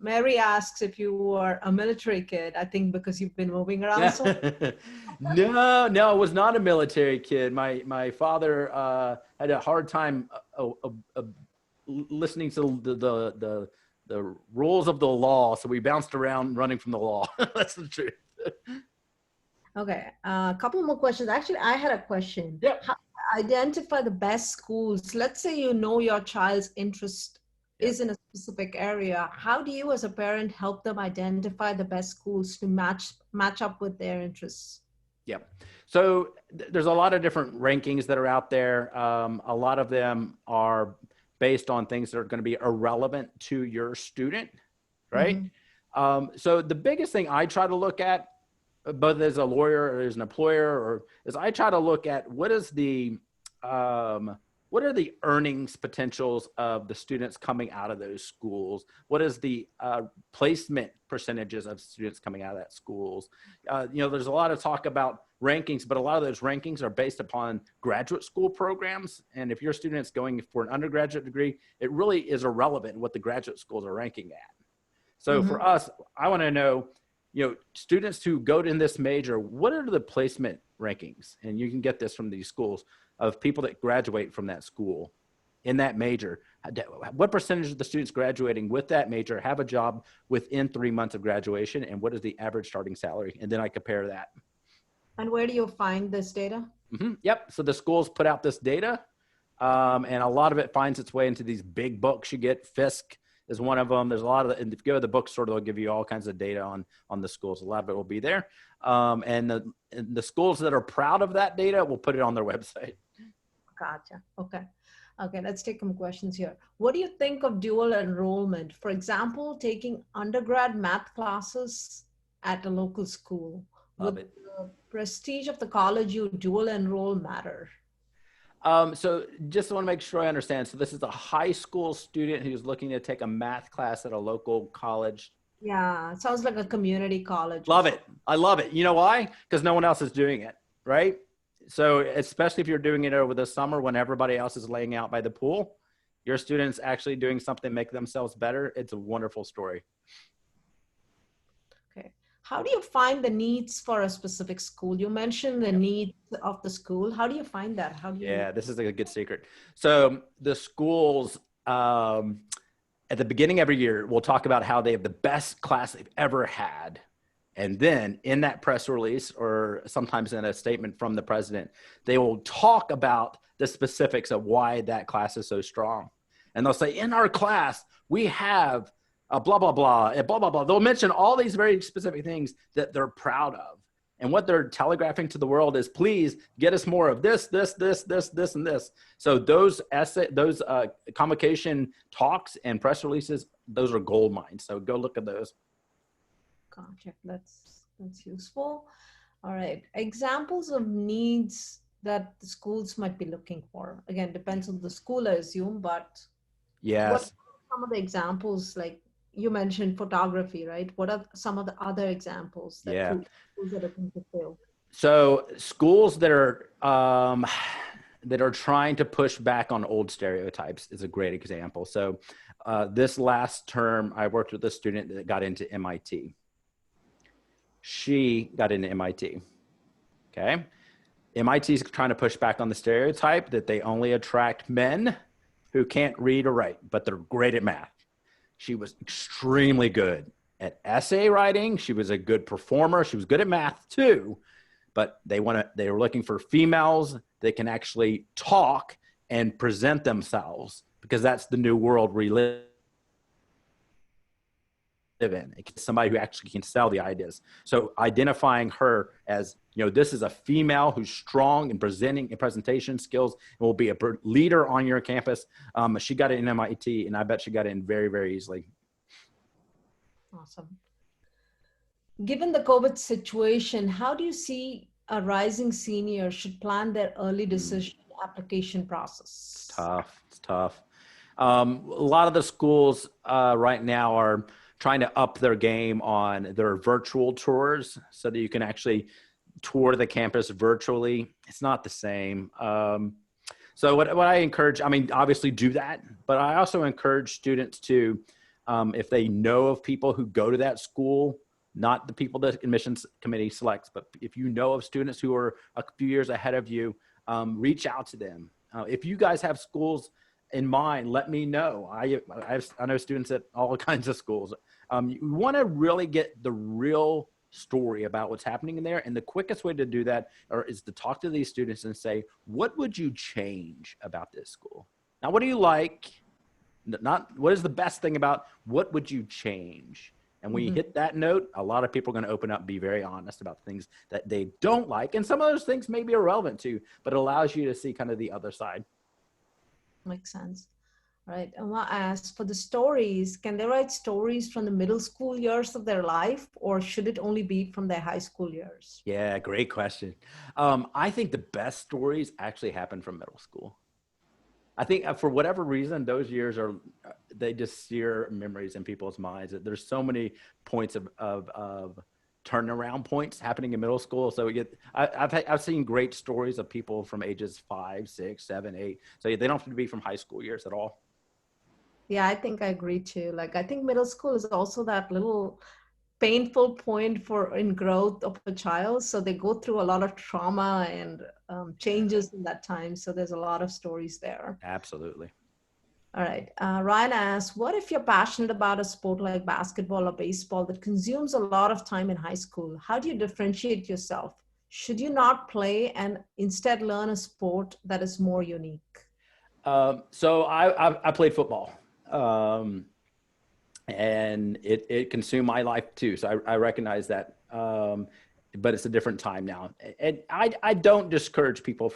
Mary asks if you were a military kid, I think because you've been moving around so No, I was not a military kid. My father had a hard time listening to the rules of the law, so we bounced around running from the law. That's the truth. Okay, a couple more questions. Actually, I had a question. Yep. How identify the best schools? Let's say you know your child's interest is in a specific area, how do you as a parent help them identify the best schools to match up with their interests? Yep. So there's a lot of different rankings that are out there. A lot of them are based on things that are going to be irrelevant to your student, right? Mm-hmm. So the biggest thing I try to look at, both as a lawyer or as an employer, or is I try to look at what are the earnings potentials of the students coming out of those schools? What is the placement percentages of students coming out of that schools? There's a lot of talk about rankings, but a lot of those rankings are based upon graduate school programs. And if your student's going for an undergraduate degree, it really is irrelevant what the graduate schools are ranking at. So Mm-hmm. for us, I want to know, students who go in this major, what are the placement rankings? And you can get this from these schools of people that graduate from that school in that major. What percentage of the students graduating with that major have a job within 3 months of graduation? And what is the average starting salary? And then I compare that. And where do you find this data? Yep. So the schools put out this data, and a lot of it finds its way into these big books you get. Fisk is one of them. There's a lot of, and if you go to the bookstore, they'll give you all kinds of data on the schools. A lot of it will be there. And the schools that are proud of that data will put it on their website. Gotcha. Okay. Okay, let's take some questions here. What do you think of dual enrollment? For example, taking undergrad math classes at a local school. Love Would it. the prestige of the college you dual enroll matter? So just want to make sure I understand. So this is a high school student who's looking to take a math class at a local college. Yeah, it sounds like a community college. Love it. I love it. You know why? Because no one else is doing it, right? So especially if you're doing it over the summer when everybody else is laying out by the pool, your students actually doing something to make themselves better. It's a wonderful story. Okay. How do you find the needs for a specific school? You mentioned the needs of the school. How do you find that? How do you? Yeah, this is a good secret. So the schools, at the beginning of every year, will talk about how they have the best class they've ever had. And then in that press release, or sometimes in a statement from the president, they will talk about the specifics of why that class is so strong. And they'll say, in our class, we have a blah, blah, blah, and blah, blah, blah. They'll mention all these very specific things that they're proud of. And what they're telegraphing to the world is, please get us more of this, this, this, this, this, and this. So those convocation talks and press releases, those are gold mines. So go look at those. Gotcha. That's useful. All right. Examples of needs that the schools might be looking for. Again, depends on the school, I assume, but Yes. what are some of the examples? Like you mentioned photography, right? What are some of the other examples that schools are looking to fill? So schools that are trying to push back on old stereotypes is a great example. So this last term, I worked with a student that got into MIT. She got into MIT. Okay. MIT is trying to push back on the stereotype that they only attract men who can't read or write, but they're great at math. She was extremely good at essay writing. She was a good performer. She was good at math too, but they were looking for females that can actually talk and present themselves, because that's the new world we live in. It's somebody who actually can sell the ideas. So identifying her as, this is a female who's strong in presenting and presentation skills and will be a leader on your campus. She got it in MIT, and I bet she got it in very, very easily. Awesome. Given the COVID situation, how do you see a rising senior should plan their early decision application process? It's tough. A lot of the schools right now are trying to up their game on their virtual tours so that you can actually tour the campus virtually. It's not the same. So what I encourage, obviously do that, but I also encourage students to, if they know of people who go to that school, not the people that admissions committee selects, but if you know of students who are a few years ahead of you, reach out to them. If you guys have schools in mind, let me know. I know students at all kinds of schools. You want to really get the real story about what's happening in there. And the quickest way to do that is to talk to these students and say, what would you change about this school? Not what do you like? Not what is the best thing about, what would you change? And when you hit that note, a lot of people are going to open up and be very honest about things that they don't like. And some of those things may be irrelevant too, but it allows you to see kind of the other side. Makes sense. All right. I want to ask, for the stories, can they write stories from the middle school years of their life, or should it only be from their high school years? Yeah, great question. I think the best stories actually happen from middle school. I think for whatever reason, those years they just sear memories in people's minds. There's so many points of turnaround points happening in middle school. So I've seen great stories of people from ages 5, 6, 7, 8. So they don't have to be from high school years at all. Yeah, I think I agree too. Like, I think middle school is also that little painful point in growth of a child. So they go through a lot of trauma and changes in that time. So there's a lot of stories there. Absolutely. All right. Ryan asks, what if you're passionate about a sport like basketball or baseball that consumes a lot of time in high school? How do you differentiate yourself? Should you not play and instead learn a sport that is more unique? So I played football. And it consumed my life too. So I recognize that, but it's a different time now. And I don't discourage people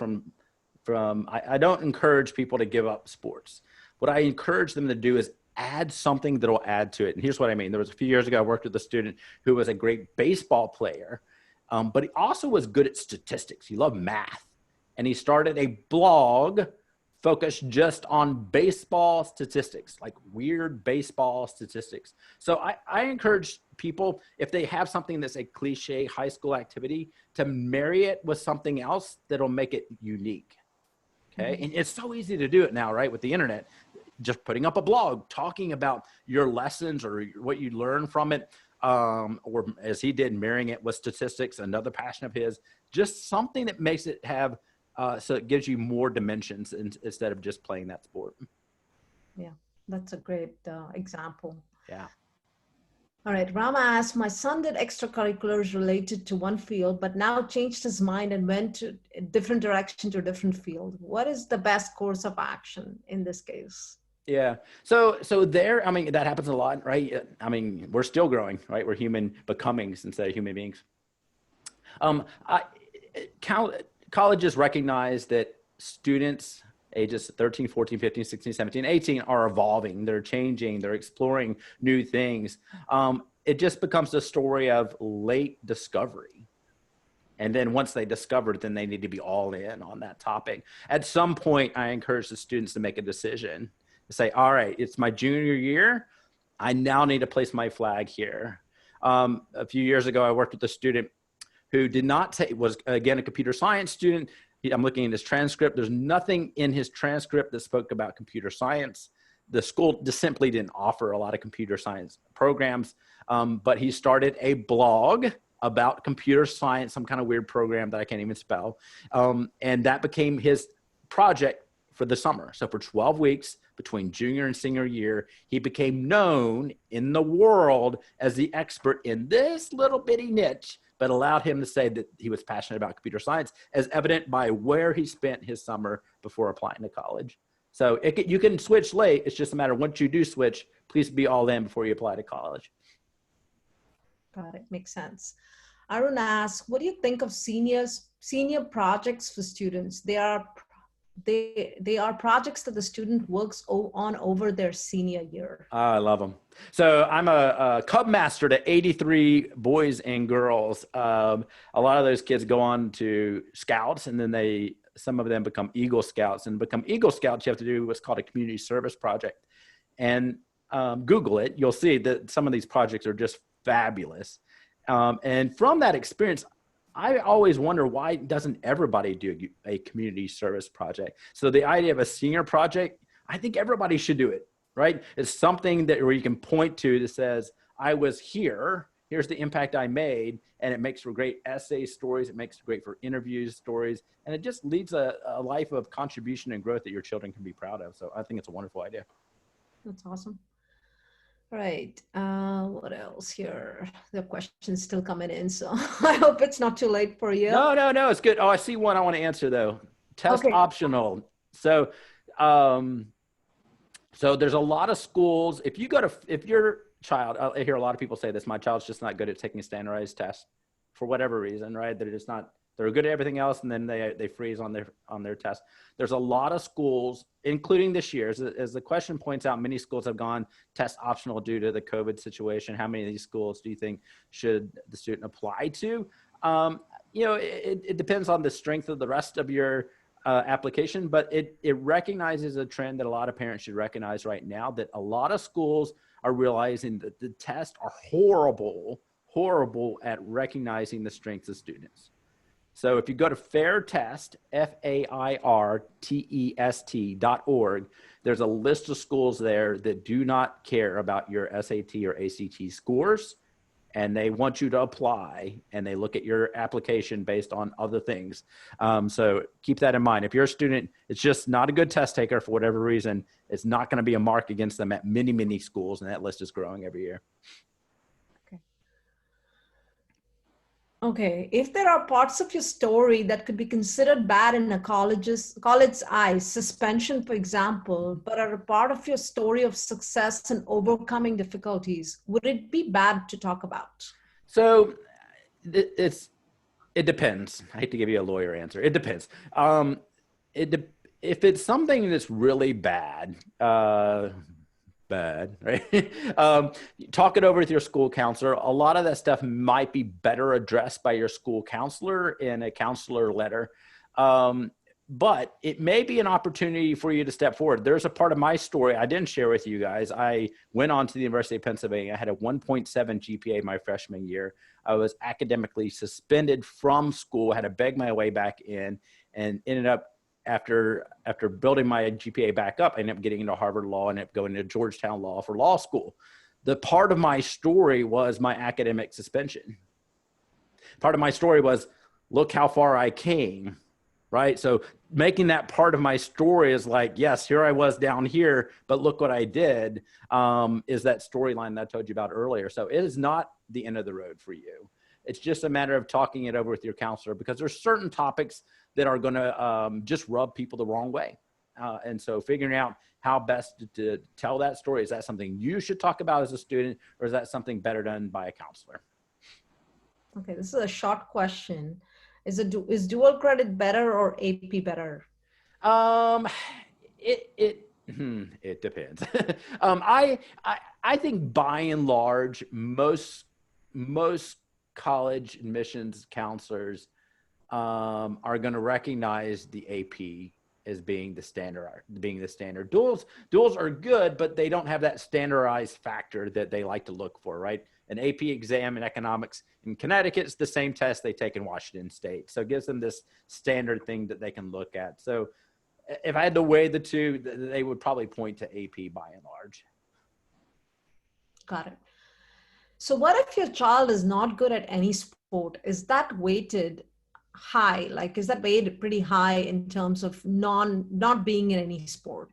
I don't encourage people to give up sports. What I encourage them to do is add something that'll add to it. And here's what I mean. There was a few years ago, I worked with a student who was a great baseball player, but he also was good at statistics. He loved math. And he started a blog focused just on baseball statistics, like weird baseball statistics. So I encourage people, if they have something that's a cliche high school activity, to marry it with something else that'll make it unique. Okay. And it's so easy to do it now, right? With the internet, just putting up a blog, talking about your lessons or what you learn from it. Or as he did, marrying it with statistics, another passion of his, just something that makes it have, so it gives you more dimensions instead of just playing that sport. Yeah, that's a great example. Yeah. All right, Rama asks, my son did extracurriculars related to one field, but now changed his mind and went to a different direction to a different field. What is the best course of action in this case? Yeah. So there, I mean, that happens a lot, right? I mean, we're still growing, right? We're human becomings instead of human beings. Colleges recognize that students ages 13, 14, 15, 16, 17, 18 are evolving. They're changing. They're exploring new things. It just becomes a story of late discovery. And then once they discover it, then they need to be all in on that topic. At some point, I encourage the students to make a decision to say, all right, it's my junior year. I now need to place my flag here. A few years ago, I worked with a student who did not take, was again a computer science student. I'm looking at his transcript. There's nothing in his transcript that spoke about computer science. The school just simply didn't offer a lot of computer science programs, but he started a blog about computer science, some kind of weird program that I can't even spell. And that became his project for the summer. So for 12 weeks between junior and senior year, he became known in the world as the expert in this little bitty niche, but allowed him to say that he was passionate about computer science, as evident by where he spent his summer before applying to college. So you can switch late. It's just a matter of once you do switch, please be all in before you apply to college. Got it. Makes sense. Arun asks, what do you think of senior projects for students? They are projects that the student works on over their senior year. I love them. So I'm a Cub master to 83 boys and girls. A lot of those kids go on to Scouts, and then some of them become Eagle Scouts. And become Eagle Scouts, you have to do what's called a community service project. And Google it. You'll see that some of these projects are just fabulous. And from that experience, I always wonder, why doesn't everybody do a community service project? So the idea of a senior project, I think everybody should do it, right? It's something where you can point to that says, I was here, here's the impact I made, and it makes for great essay stories, it makes great for interviews stories, and it just leads a life of contribution and growth that your children can be proud of. So I think it's a wonderful idea. That's awesome. All right. What else here? The questions still coming in, so I hope it's not too late for you. No, it's good. Oh, I see one I want to answer though. Test optional. So So there's a lot of schools. If your child, I hear a lot of people say this, my child's just not good at taking a standardized test for whatever reason, right? They're good at everything else, and then they freeze on their test. There's a lot of schools, including this year, as the question points out, many schools have gone test optional due to the COVID situation. How many of these schools do you think should the student apply to? It depends on the strength of the rest of your application, but it recognizes a trend that a lot of parents should recognize right now, that a lot of schools are realizing that the tests are horrible at recognizing the strengths of students. So if you go to FairTest, FAIRTEST.org, there's a list of schools there that do not care about your SAT or ACT scores, and they want you to apply, and they look at your application based on other things. So keep that in mind. If you're a student, it's just not a good test taker for whatever reason, it's not going to be a mark against them at many, many schools, and that list is growing every year. Okay, if there are parts of your story that could be considered bad in a college's eyes, suspension, for example, but are a part of your story of success and overcoming difficulties, would it be bad to talk about? So it depends. I hate to give you a lawyer answer. It depends. If it's something that's really bad, right? Talk it over with your school counselor. A lot of that stuff might be better addressed by your school counselor in a counselor letter. But it may be an opportunity for you to step forward. There's a part of my story I didn't share with you guys. I went on to the University of Pennsylvania. I had a 1.7 GPA my freshman year. I was academically suspended from school, had to beg my way back in, and ended up, after building my GPA back up, I ended up getting into Harvard Law and ended up going to Georgetown Law for law school. The part of my story was my academic suspension. Part of my story was, look how far I came, right? So making that part of my story is like, yes, here I was down here, but look what I did, is that storyline that I told you about earlier. So it is not the end of the road for you. It's just a matter of talking it over with your counselor, because there's certain topics that are going to just rub people the wrong way. And so figuring out how best to tell that story, is that something you should talk about as a student, or is that something better done by a counselor? Okay, this is a short question. Is dual credit better or AP better? It depends. I think by and large, most college admissions counselors are going to recognize the AP as being the standard. Duals are good, but they don't have that standardized factor that they like to look for, right? An AP exam in economics in Connecticut is the same test they take in Washington State. So it gives them this standard thing that they can look at. So if I had to weigh the two, they would probably point to AP by and large. Got it. So what if your child is not good at any sport? Is that weighted high? Like, is that weighted pretty high in terms of not being in any sport?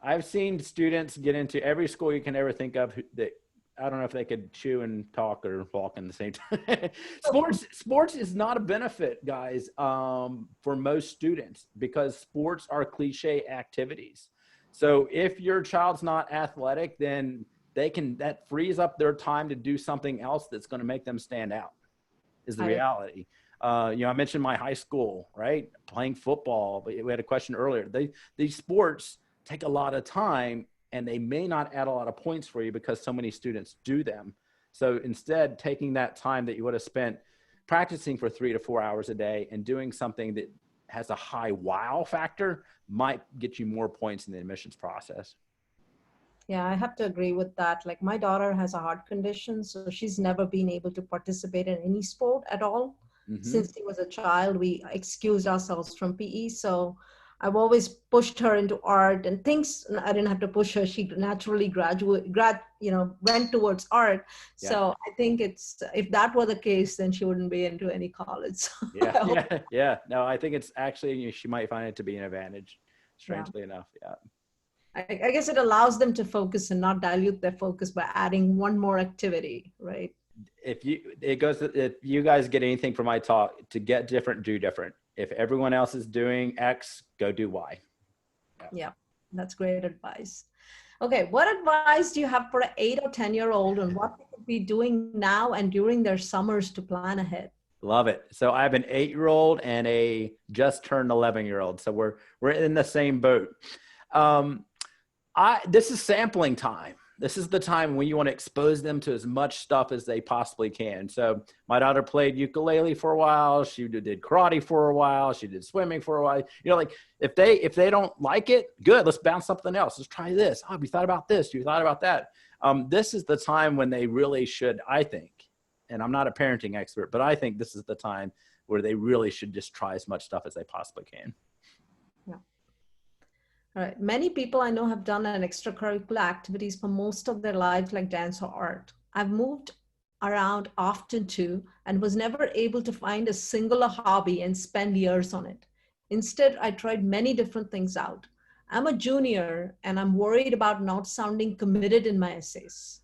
I've seen students get into every school you can ever think of that I don't know if they could chew and talk or walk in the same time. Sports is not a benefit, guys, for most students, because sports are cliche activities. So if your child's not athletic, then that frees up their time to do something else that's going to make them stand out, is the reality. I mentioned my high school, right? Playing football, but we had a question earlier. These sports take a lot of time, and they may not add a lot of points for you because so many students do them. So instead, taking that time that you would have spent practicing for 3 to 4 hours a day and doing something that has a high wow factor might get you more points in the admissions process. Yeah, I have to agree with that. Like, my daughter has a heart condition, so she's never been able to participate in any sport at all. Mm-hmm. Since she was a child, we excused ourselves from PE. So I've always pushed her into art and things. I didn't have to push her. She naturally went towards art. Yeah. So I think if that were the case, then she wouldn't be into any college. Yeah. No, I think it's actually, she might find it to be an advantage, strangely enough. Yeah. I guess it allows them to focus and not dilute their focus by adding one more activity, right? If you guys get anything from my talk, to get different, do different. If everyone else is doing X, go do Y. Yeah, that's great advice. Okay, what advice do you have for an 8 or 10-year-old on what they could be doing now and during their summers to plan ahead? Love it. So I have an 8-year-old and a just turned 11-year-old. So we're in the same boat. Um, this is sampling time. This is the time when you want to expose them to as much stuff as they possibly can. So my daughter played ukulele for a while. She did karate for a while. She did swimming for a while. You know, like if they don't like it, good. Let's bounce something else. Let's try this. Oh, have you thought about this? You thought about that? This is the time when they really should, I think, and I'm not a parenting expert, but I think this is the time where they really should just try as much stuff as they possibly can. Yeah. All right. Many people I know have done an extracurricular activities for most of their lives, like dance or art. I've moved around often too, and was never able to find a singular hobby and spend years on it. Instead, I tried many different things out. I'm a junior and I'm worried about not sounding committed in my essays.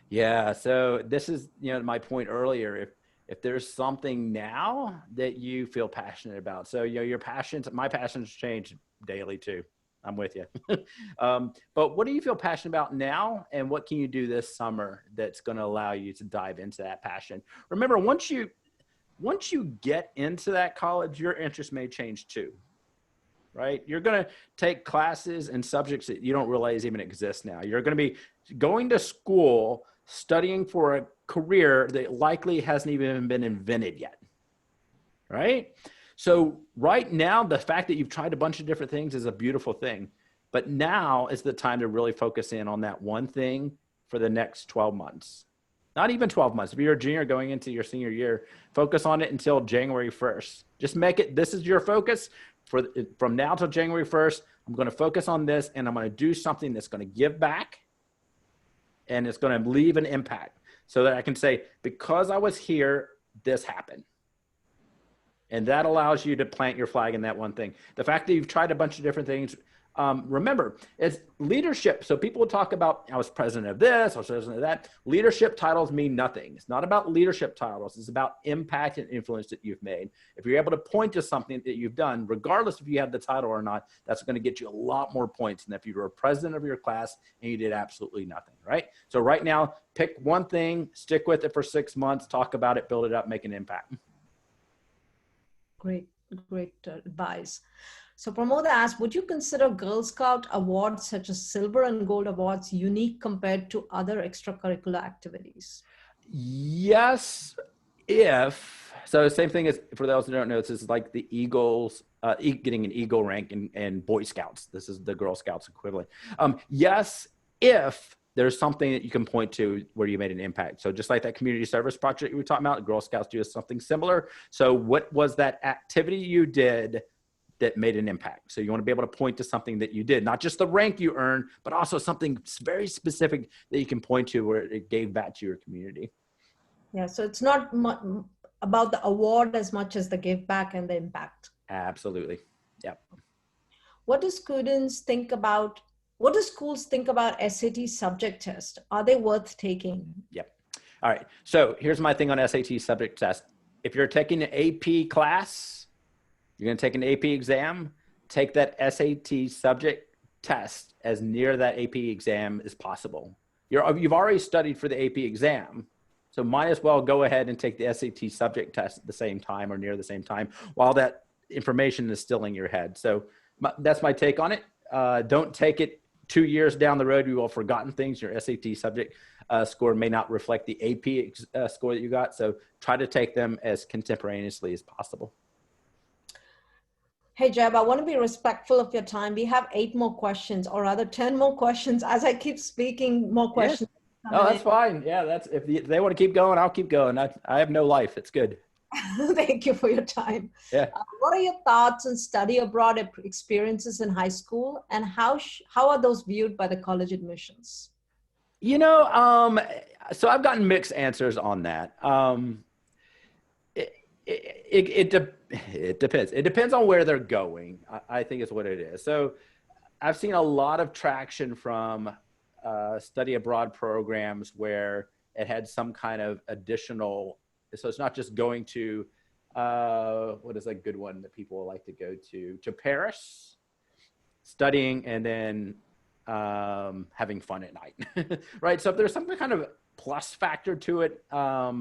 Yeah. So this is, my point earlier. If there's something now that you feel passionate about, so your passions, my passions change daily too. I'm with you. But what do you feel passionate about now, and what can you do this summer that's going to allow you to dive into that passion? Remember, once you get into that college, your interest may change too. Right? You're going to take classes and subjects that you don't realize even exist now. You're going to be going to school, studying for a career that likely hasn't even been invented yet. Right? So right now, the fact that you've tried a bunch of different things is a beautiful thing. But now is the time to really focus in on that one thing for the next 12 months. Not even 12 months. If you're a junior going into your senior year, focus on it until January 1st. Just make it, this is your focus. From now till January 1st, I'm going to focus on this, and I'm going to do something that's going to give back, and it's going to leave an impact, so that I can say, because I was here, this happened. And that allows you to plant your flag in that one thing. The fact that you've tried a bunch of different things, remember, it's leadership. So people will talk about, I was president of this, I was president of that. Leadership titles mean nothing. It's not about leadership titles. It's about impact and influence that you've made. If you're able to point to something that you've done, regardless if you have the title or not, that's going to get you a lot more points than if you were a president of your class and you did absolutely nothing, right? So right now, pick one thing, stick with it for 6 months, talk about it, build it up, make an impact. Great advice. So Pramod asked, would you consider Girl Scout awards such as silver and gold awards unique compared to other extracurricular activities? Yes, so same thing as, for those who don't know, this is like the Eagles, getting an Eagle rank in Boy Scouts. This is the Girl Scouts equivalent. Yes, if there's something that you can point to where you made an impact. So just like that community service project you were talking about, Girl Scouts do something similar. So what was that activity you did that made an impact? So you want to be able to point to something that you did, not just the rank you earned, but also something very specific that you can point to where it gave back to your community. Yeah, so it's not about the award as much as the give back and the impact. Absolutely. Yep. What do schools think about SAT subject test? Are they worth taking? Yep. All right. So here's my thing on SAT subject test. If you're taking an AP class, you're going to take an AP exam, take that SAT subject test as near that AP exam as possible. You've already studied for the AP exam, so might as well go ahead and take the SAT subject test at the same time or near the same time while that information is still in your head. So that's my take on it. Don't take it 2 years down the road. You will have forgotten things. Your SAT subject score may not reflect the AP score that you got. So try to take them as contemporaneously as possible. Hey, Jeb, I want to be respectful of your time. We have 8 more questions, or rather 10 more questions. As I keep speaking, more questions. Yeah. Oh, that's fine. Yeah, that's, if they want to keep going, I'll keep going. I have no life. It's good. Thank you for your time. Yeah. What are your thoughts on study abroad experiences in high school, and how are those viewed by the college admissions? So I've gotten mixed answers on that. It depends. It depends on where they're going, I think is what it is. So I've seen a lot of traction from study abroad programs where it had some kind of additional, so it's not just going to, what is a good one that people like to go to Paris? studying, and then having fun at night, right? So if there's some kind of plus factor to it, I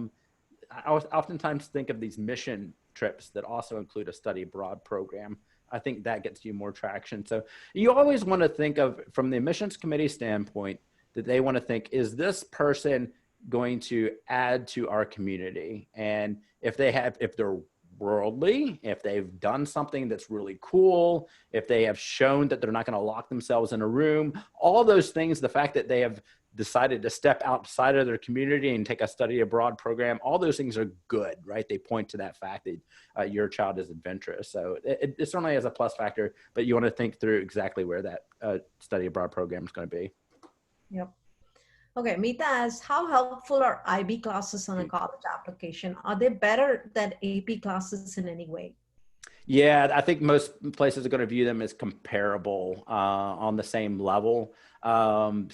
oftentimes think of these mission trips that also include a study abroad program. I think that gets you more traction. So you always want to think of, from the admissions committee standpoint, that they want to think, is this person going to add to our community? And if they're worldly, if they've done something that's really cool, if they have shown that they're not going to lock themselves in a room, all those things, the fact that they have decided to step outside of their community and take a study abroad program, all those things are good, right? They point to that fact that your child is adventurous. So it certainly has a plus factor, but you want to think through exactly where that study abroad program is going to be. Yep. Okay, Meeta asks, how helpful are IB classes on a college application? Are they better than AP classes in any way? Yeah, I think most places are going to view them as comparable, on the same level. Some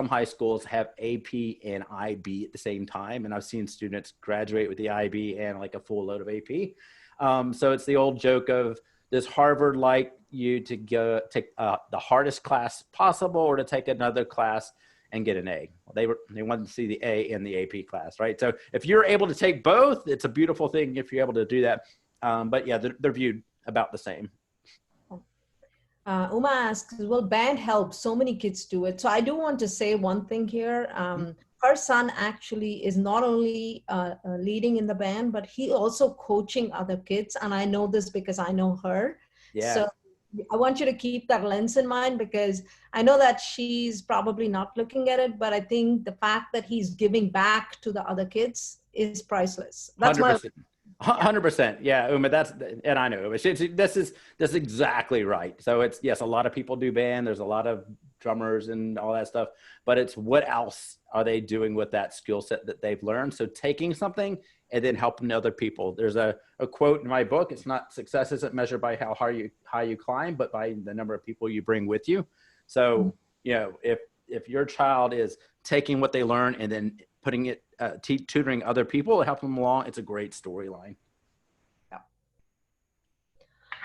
high schools have AP and IB at the same time, and I've seen students graduate with the IB and like a full load of AP. So it's the old joke of, does Harvard like you to go take the hardest class possible, or to take another class and get an A? Well, they wanted to see the A in the AP class, right? So if you're able to take both, it's a beautiful thing if you're able to do that. But yeah, they're viewed about the same. Uma asks, will band help? So many kids do it. So I do want to say one thing here. Her son actually is not only leading in the band, but he also coaching other kids. And I know this because I know her. Yeah. So I want you to keep that lens in mind, because I know that she's probably not looking at it, but I think the fact that he's giving back to the other kids is priceless. That's 100%. 100%. Yeah, Uma, and I know that's exactly right. So it's, yes, a lot of people do band. There's a lot of drummers and all that stuff, but it's what else are they doing with that skill set that they've learned? So taking something and then helping other people. There's a quote in my book. It's not, success isn't measured by how high you climb, but by the number of people you bring with you. So, you know, if your child is taking what they learn and then putting it, tutoring other people to help them along, it's a great storyline. Yeah.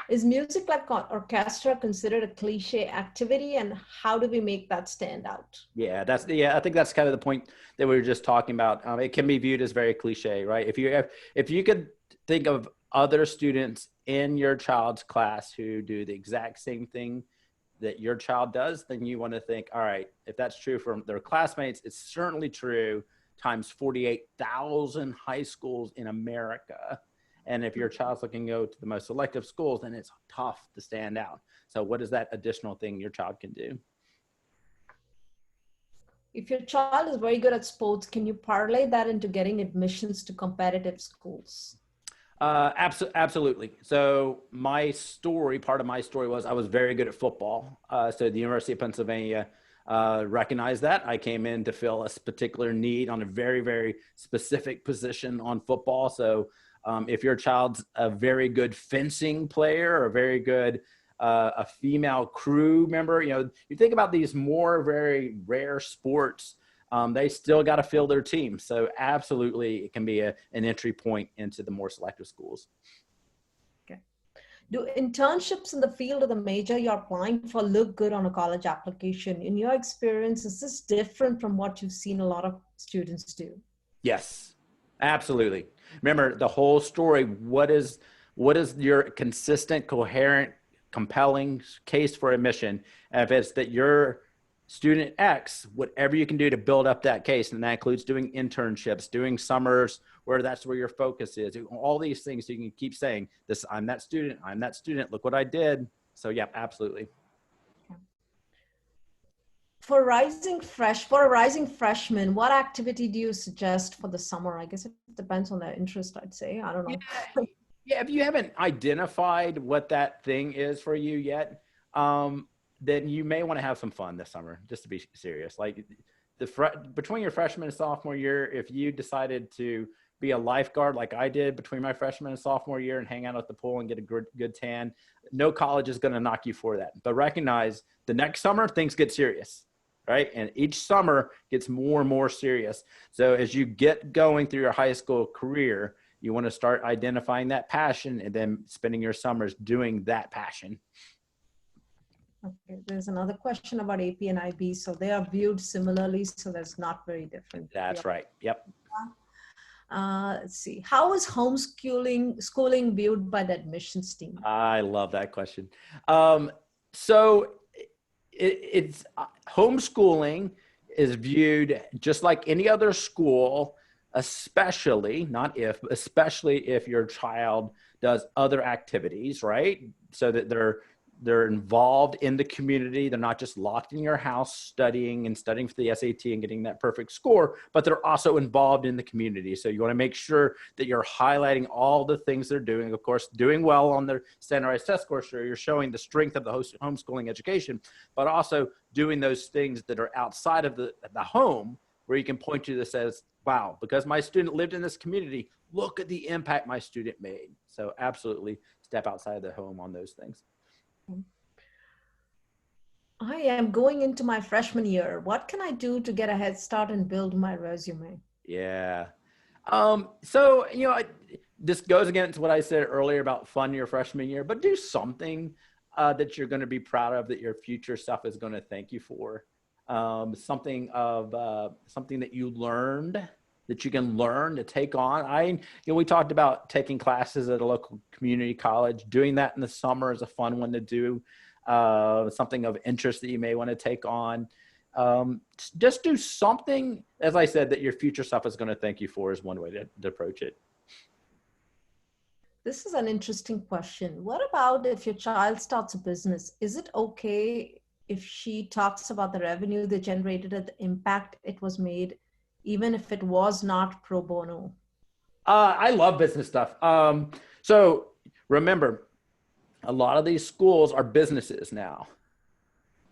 Is music like orchestra considered a cliche activity, and how do we make that stand out? Yeah, I think that's kind of the point that we were just talking about. It can be viewed as very cliche, right? If you could think of other students in your child's class who do the exact same thing that your child does, then you want to think, all right, if that's true for their classmates, it's certainly true times 48,000 high schools in America. And if your child's looking to go to the most selective schools, then it's tough to stand out. So what is that additional thing your child can do? If your child is very good at sports, can you parlay that into getting admissions to competitive schools? Absolutely. So part of my story was I was very good at football. So the University of Pennsylvania recognized that. I came in to fill a particular need on a very, very specific position on football. So if your child's a very good fencing player, or a very good a female crew member, you know, you think about these more very rare sports, they still got to fill their team. So absolutely, it can be an entry point into the more selective schools. Okay. Do internships in the field of the major you're applying for look good on a college application? In your experience, is this different from what you've seen a lot of students do? Yes, absolutely. Remember the whole story. What is your consistent, coherent, compelling case for admission? And if it's that you're student X, whatever you can do to build up that case, and that includes doing internships, doing summers where that's where your focus is, all these things, so you can keep saying this, I'm that student, look what I did. So yeah, absolutely. For a rising freshman, what activity do you suggest for the summer? I guess it depends on their interest, I'd say. I don't know. Yeah, if you haven't identified what that thing is for you yet, then you may want to have some fun this summer, just to be serious. Like between your freshman and sophomore year, if you decided to be a lifeguard like I did between my freshman and sophomore year and hang out at the pool and get a good tan, no college is going to knock you for that. But recognize the next summer, things get serious, right? And each summer gets more and more serious. So as you get going through your high school career, you want to start identifying that passion and then spending your summers doing that passion. Okay, there's another question about AP and IB. So they are viewed similarly, so that's not very different. That's right. Yep. Let's see. How is schooling viewed by the admissions team? I love that question. So it's homeschooling is viewed just like any other school, especially, not if, especially if your child does other activities, right? So that they're involved in the community. They're not just locked in your house studying for the SAT and getting that perfect score, but they're also involved in the community. So you want to make sure that you're highlighting all the things they're doing. Of course, doing well on their standardized test score, sure, you're showing the strength of the homeschooling education, but also doing those things that are outside of the home where you can point to that says, wow, because my student lived in this community, look at the impact my student made. So absolutely step outside of the home on those things. I am going into my freshman year. What can I do to get a head start and build my resume? Yeah. So, this goes against what I said earlier about fun your freshman year, but do something that you're going to be proud of, that your future self is going to thank you for. Something that you learned that you can learn to take on. We talked about taking classes at a local community college. Doing that in the summer is a fun one to do. Something of interest that you may want to take on. Just do something, as I said, that your future self is going to thank you for is one way to approach it. This is an interesting question. What about if your child starts a business? Is it okay if she talks about the revenue they generated and the impact it was made, even if it was not pro bono? I love business stuff. So remember, a lot of these schools are businesses now,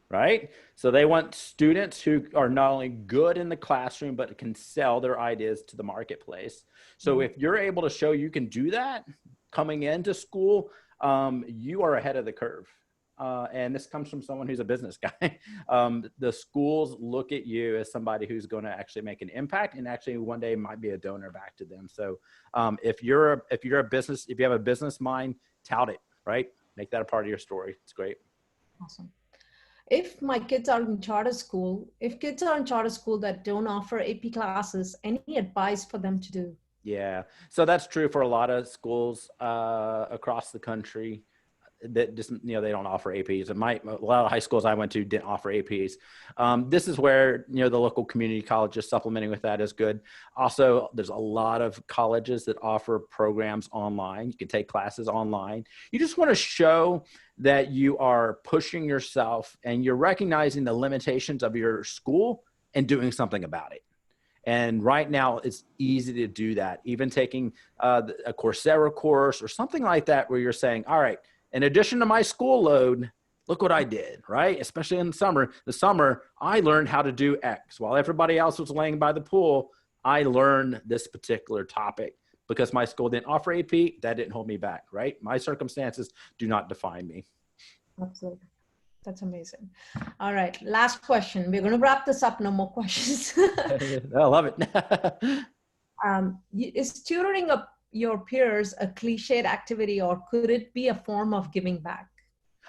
right? So they want students who are not only good in the classroom, but can sell their ideas to the marketplace. So if you're able to show you can do that coming into school, you are ahead of the curve. And this comes from someone who's a business guy. The schools look at you as somebody who's going to actually make an impact and actually one day might be a donor back to them. So if you have a business mind, tout it, right? Make that a part of your story. It's great. Awesome. If kids are in charter school that don't offer AP classes, any advice for them to do? Yeah. So that's true for a lot of schools across the country that just, they don't offer APs. And a lot of high schools I went to didn't offer APs. This is where, the local community colleges supplementing with that is good. Also, there's a lot of colleges that offer programs online. You can take classes online. You just want to show that you are pushing yourself and you're recognizing the limitations of your school and doing something about it. And right now, it's easy to do that. Even taking a Coursera course or something like that, where you're saying, all right, in addition to my school load, look what I did, right? Especially in the summer, I learned how to do X. While everybody else was laying by the pool, I learned this particular topic because my school didn't offer AP. That didn't hold me back, right? My circumstances do not define me. Absolutely. That's amazing. All right. Last question. We're going to wrap this up. No more questions. I love it. Is tutoring your peers a cliched activity, or could it be a form of giving back?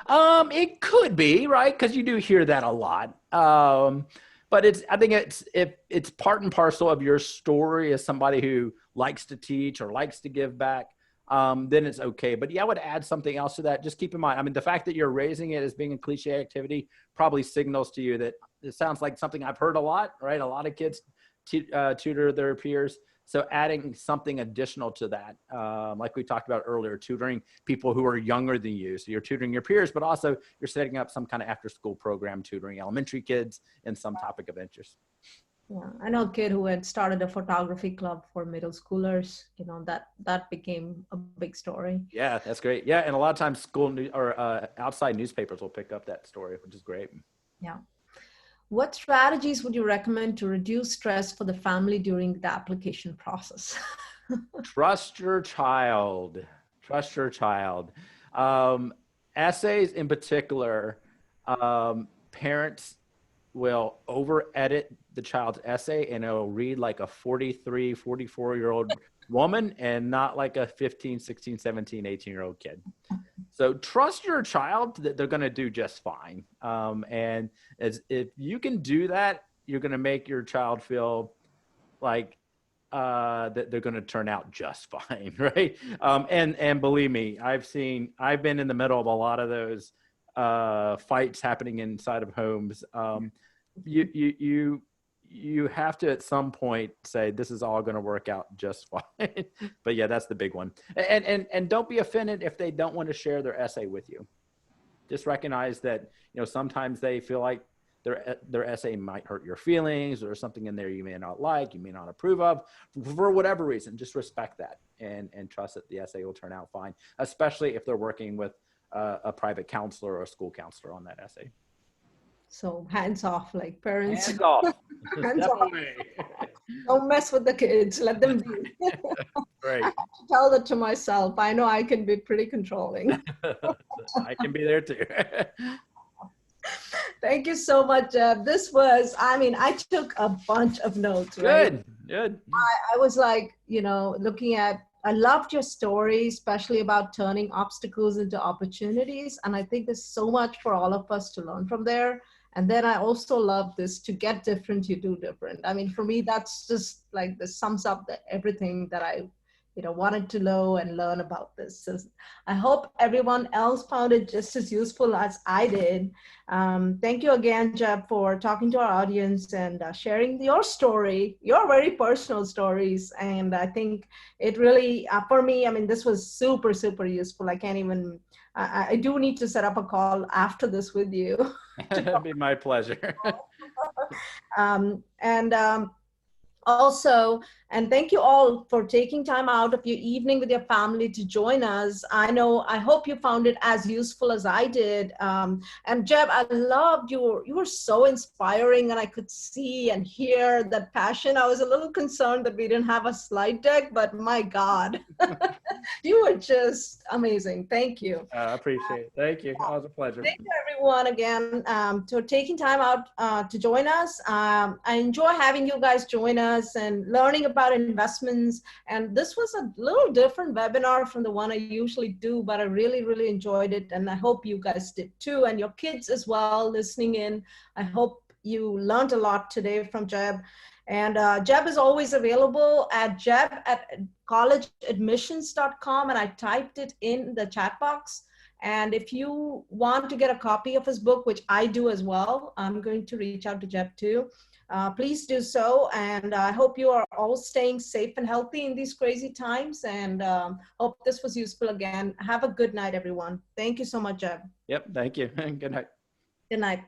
It could be, right? Because you do hear that a lot. But I think it's part and parcel of your story as somebody who likes to teach or likes to give back. Then it's okay. But yeah, I would add something else to that. Just keep in mind, the fact that you're raising it as being a cliche activity probably signals to you that it sounds like something I've heard a lot, right? A lot of kids tutor their peers. So adding something additional to that, like we talked about earlier, tutoring people who are younger than you. So you're tutoring your peers, but also you're setting up some kind of after-school program tutoring elementary kids in some topic of interest. Yeah, I know a kid who had started a photography club for middle schoolers. That became a big story. Yeah, that's great. Yeah, and a lot of times outside newspapers will pick up that story, which is great. Yeah. What strategies would you recommend to reduce stress for the family during the application process? Trust your child. Trust your child. Essays in particular, parents will over edit the child's essay and it'll read like a 43, 44-year-old woman and not like a 15, 16, 17, 18-year-old kid. So trust your child that they're going to do just fine. And if you can do that, you're going to make your child feel like that they're going to turn out just fine, right? And believe me, I've been in the middle of a lot of those fights happening inside of homes. You have to at some point say this is all going to work out just fine. But yeah, that's the big one. And don't be offended if they don't want to share their essay with you. Just recognize that, you know, sometimes they feel like their essay might hurt your feelings, or something in there you may not like, you may not approve of, for whatever reason. Just respect that and trust that the essay will turn out fine, especially if they're working with a private counselor or a school counselor on that essay. So hands off, like parents. Hands off. Hands Step off. away. Don't mess with the kids. Let them be. Right. I have to tell that to myself. I know I can be pretty controlling. I can be there too. Thank you so much, Jeb. This was, I mean, I took a bunch of notes, right? Good. I was like, you know, looking at, I loved your story, especially about turning obstacles into opportunities. And I think there's so much for all of us to learn from there. And then I also love this: to get different, you do different. I mean, for me, that's just like, this sums up everything that I, you know, wanted to know and learn about this. So I hope everyone else found it just as useful as I did. Thank you again, Jeb, for talking to our audience and sharing your story, your very personal stories. And I think it really, for me, I mean, this was super, super useful. I can't even, I do need to set up a call after this with you. It'd be my pleasure. Also, and thank you all for taking time out of your evening with your family to join us. I hope you found it as useful as I did. And Jeb, I loved you were so inspiring, and I could see and hear that passion. I was a little concerned that we didn't have a slide deck, but my God, you were just amazing. Thank you. I appreciate it. Thank you. It was a pleasure. Thank you, everyone, again, for taking time out to join us. I enjoy having you guys join us and learning about investments. And this was a little different webinar from the one I usually do, but I really, really enjoyed it. And I hope you guys did too, and your kids as well listening in. I hope you learned a lot today from Jeb. And Jeb is always available at jeb@collegeadmissions.com, and I typed it in the chat box. And if you want to get a copy of his book, which I do as well, I'm going to reach out to Jeb too. Please do so. And I hope you are all staying safe and healthy in these crazy times. And hope this was useful again. Have a good night, everyone. Thank you so much, Jeb. Yep. Thank you. Good night. Good night.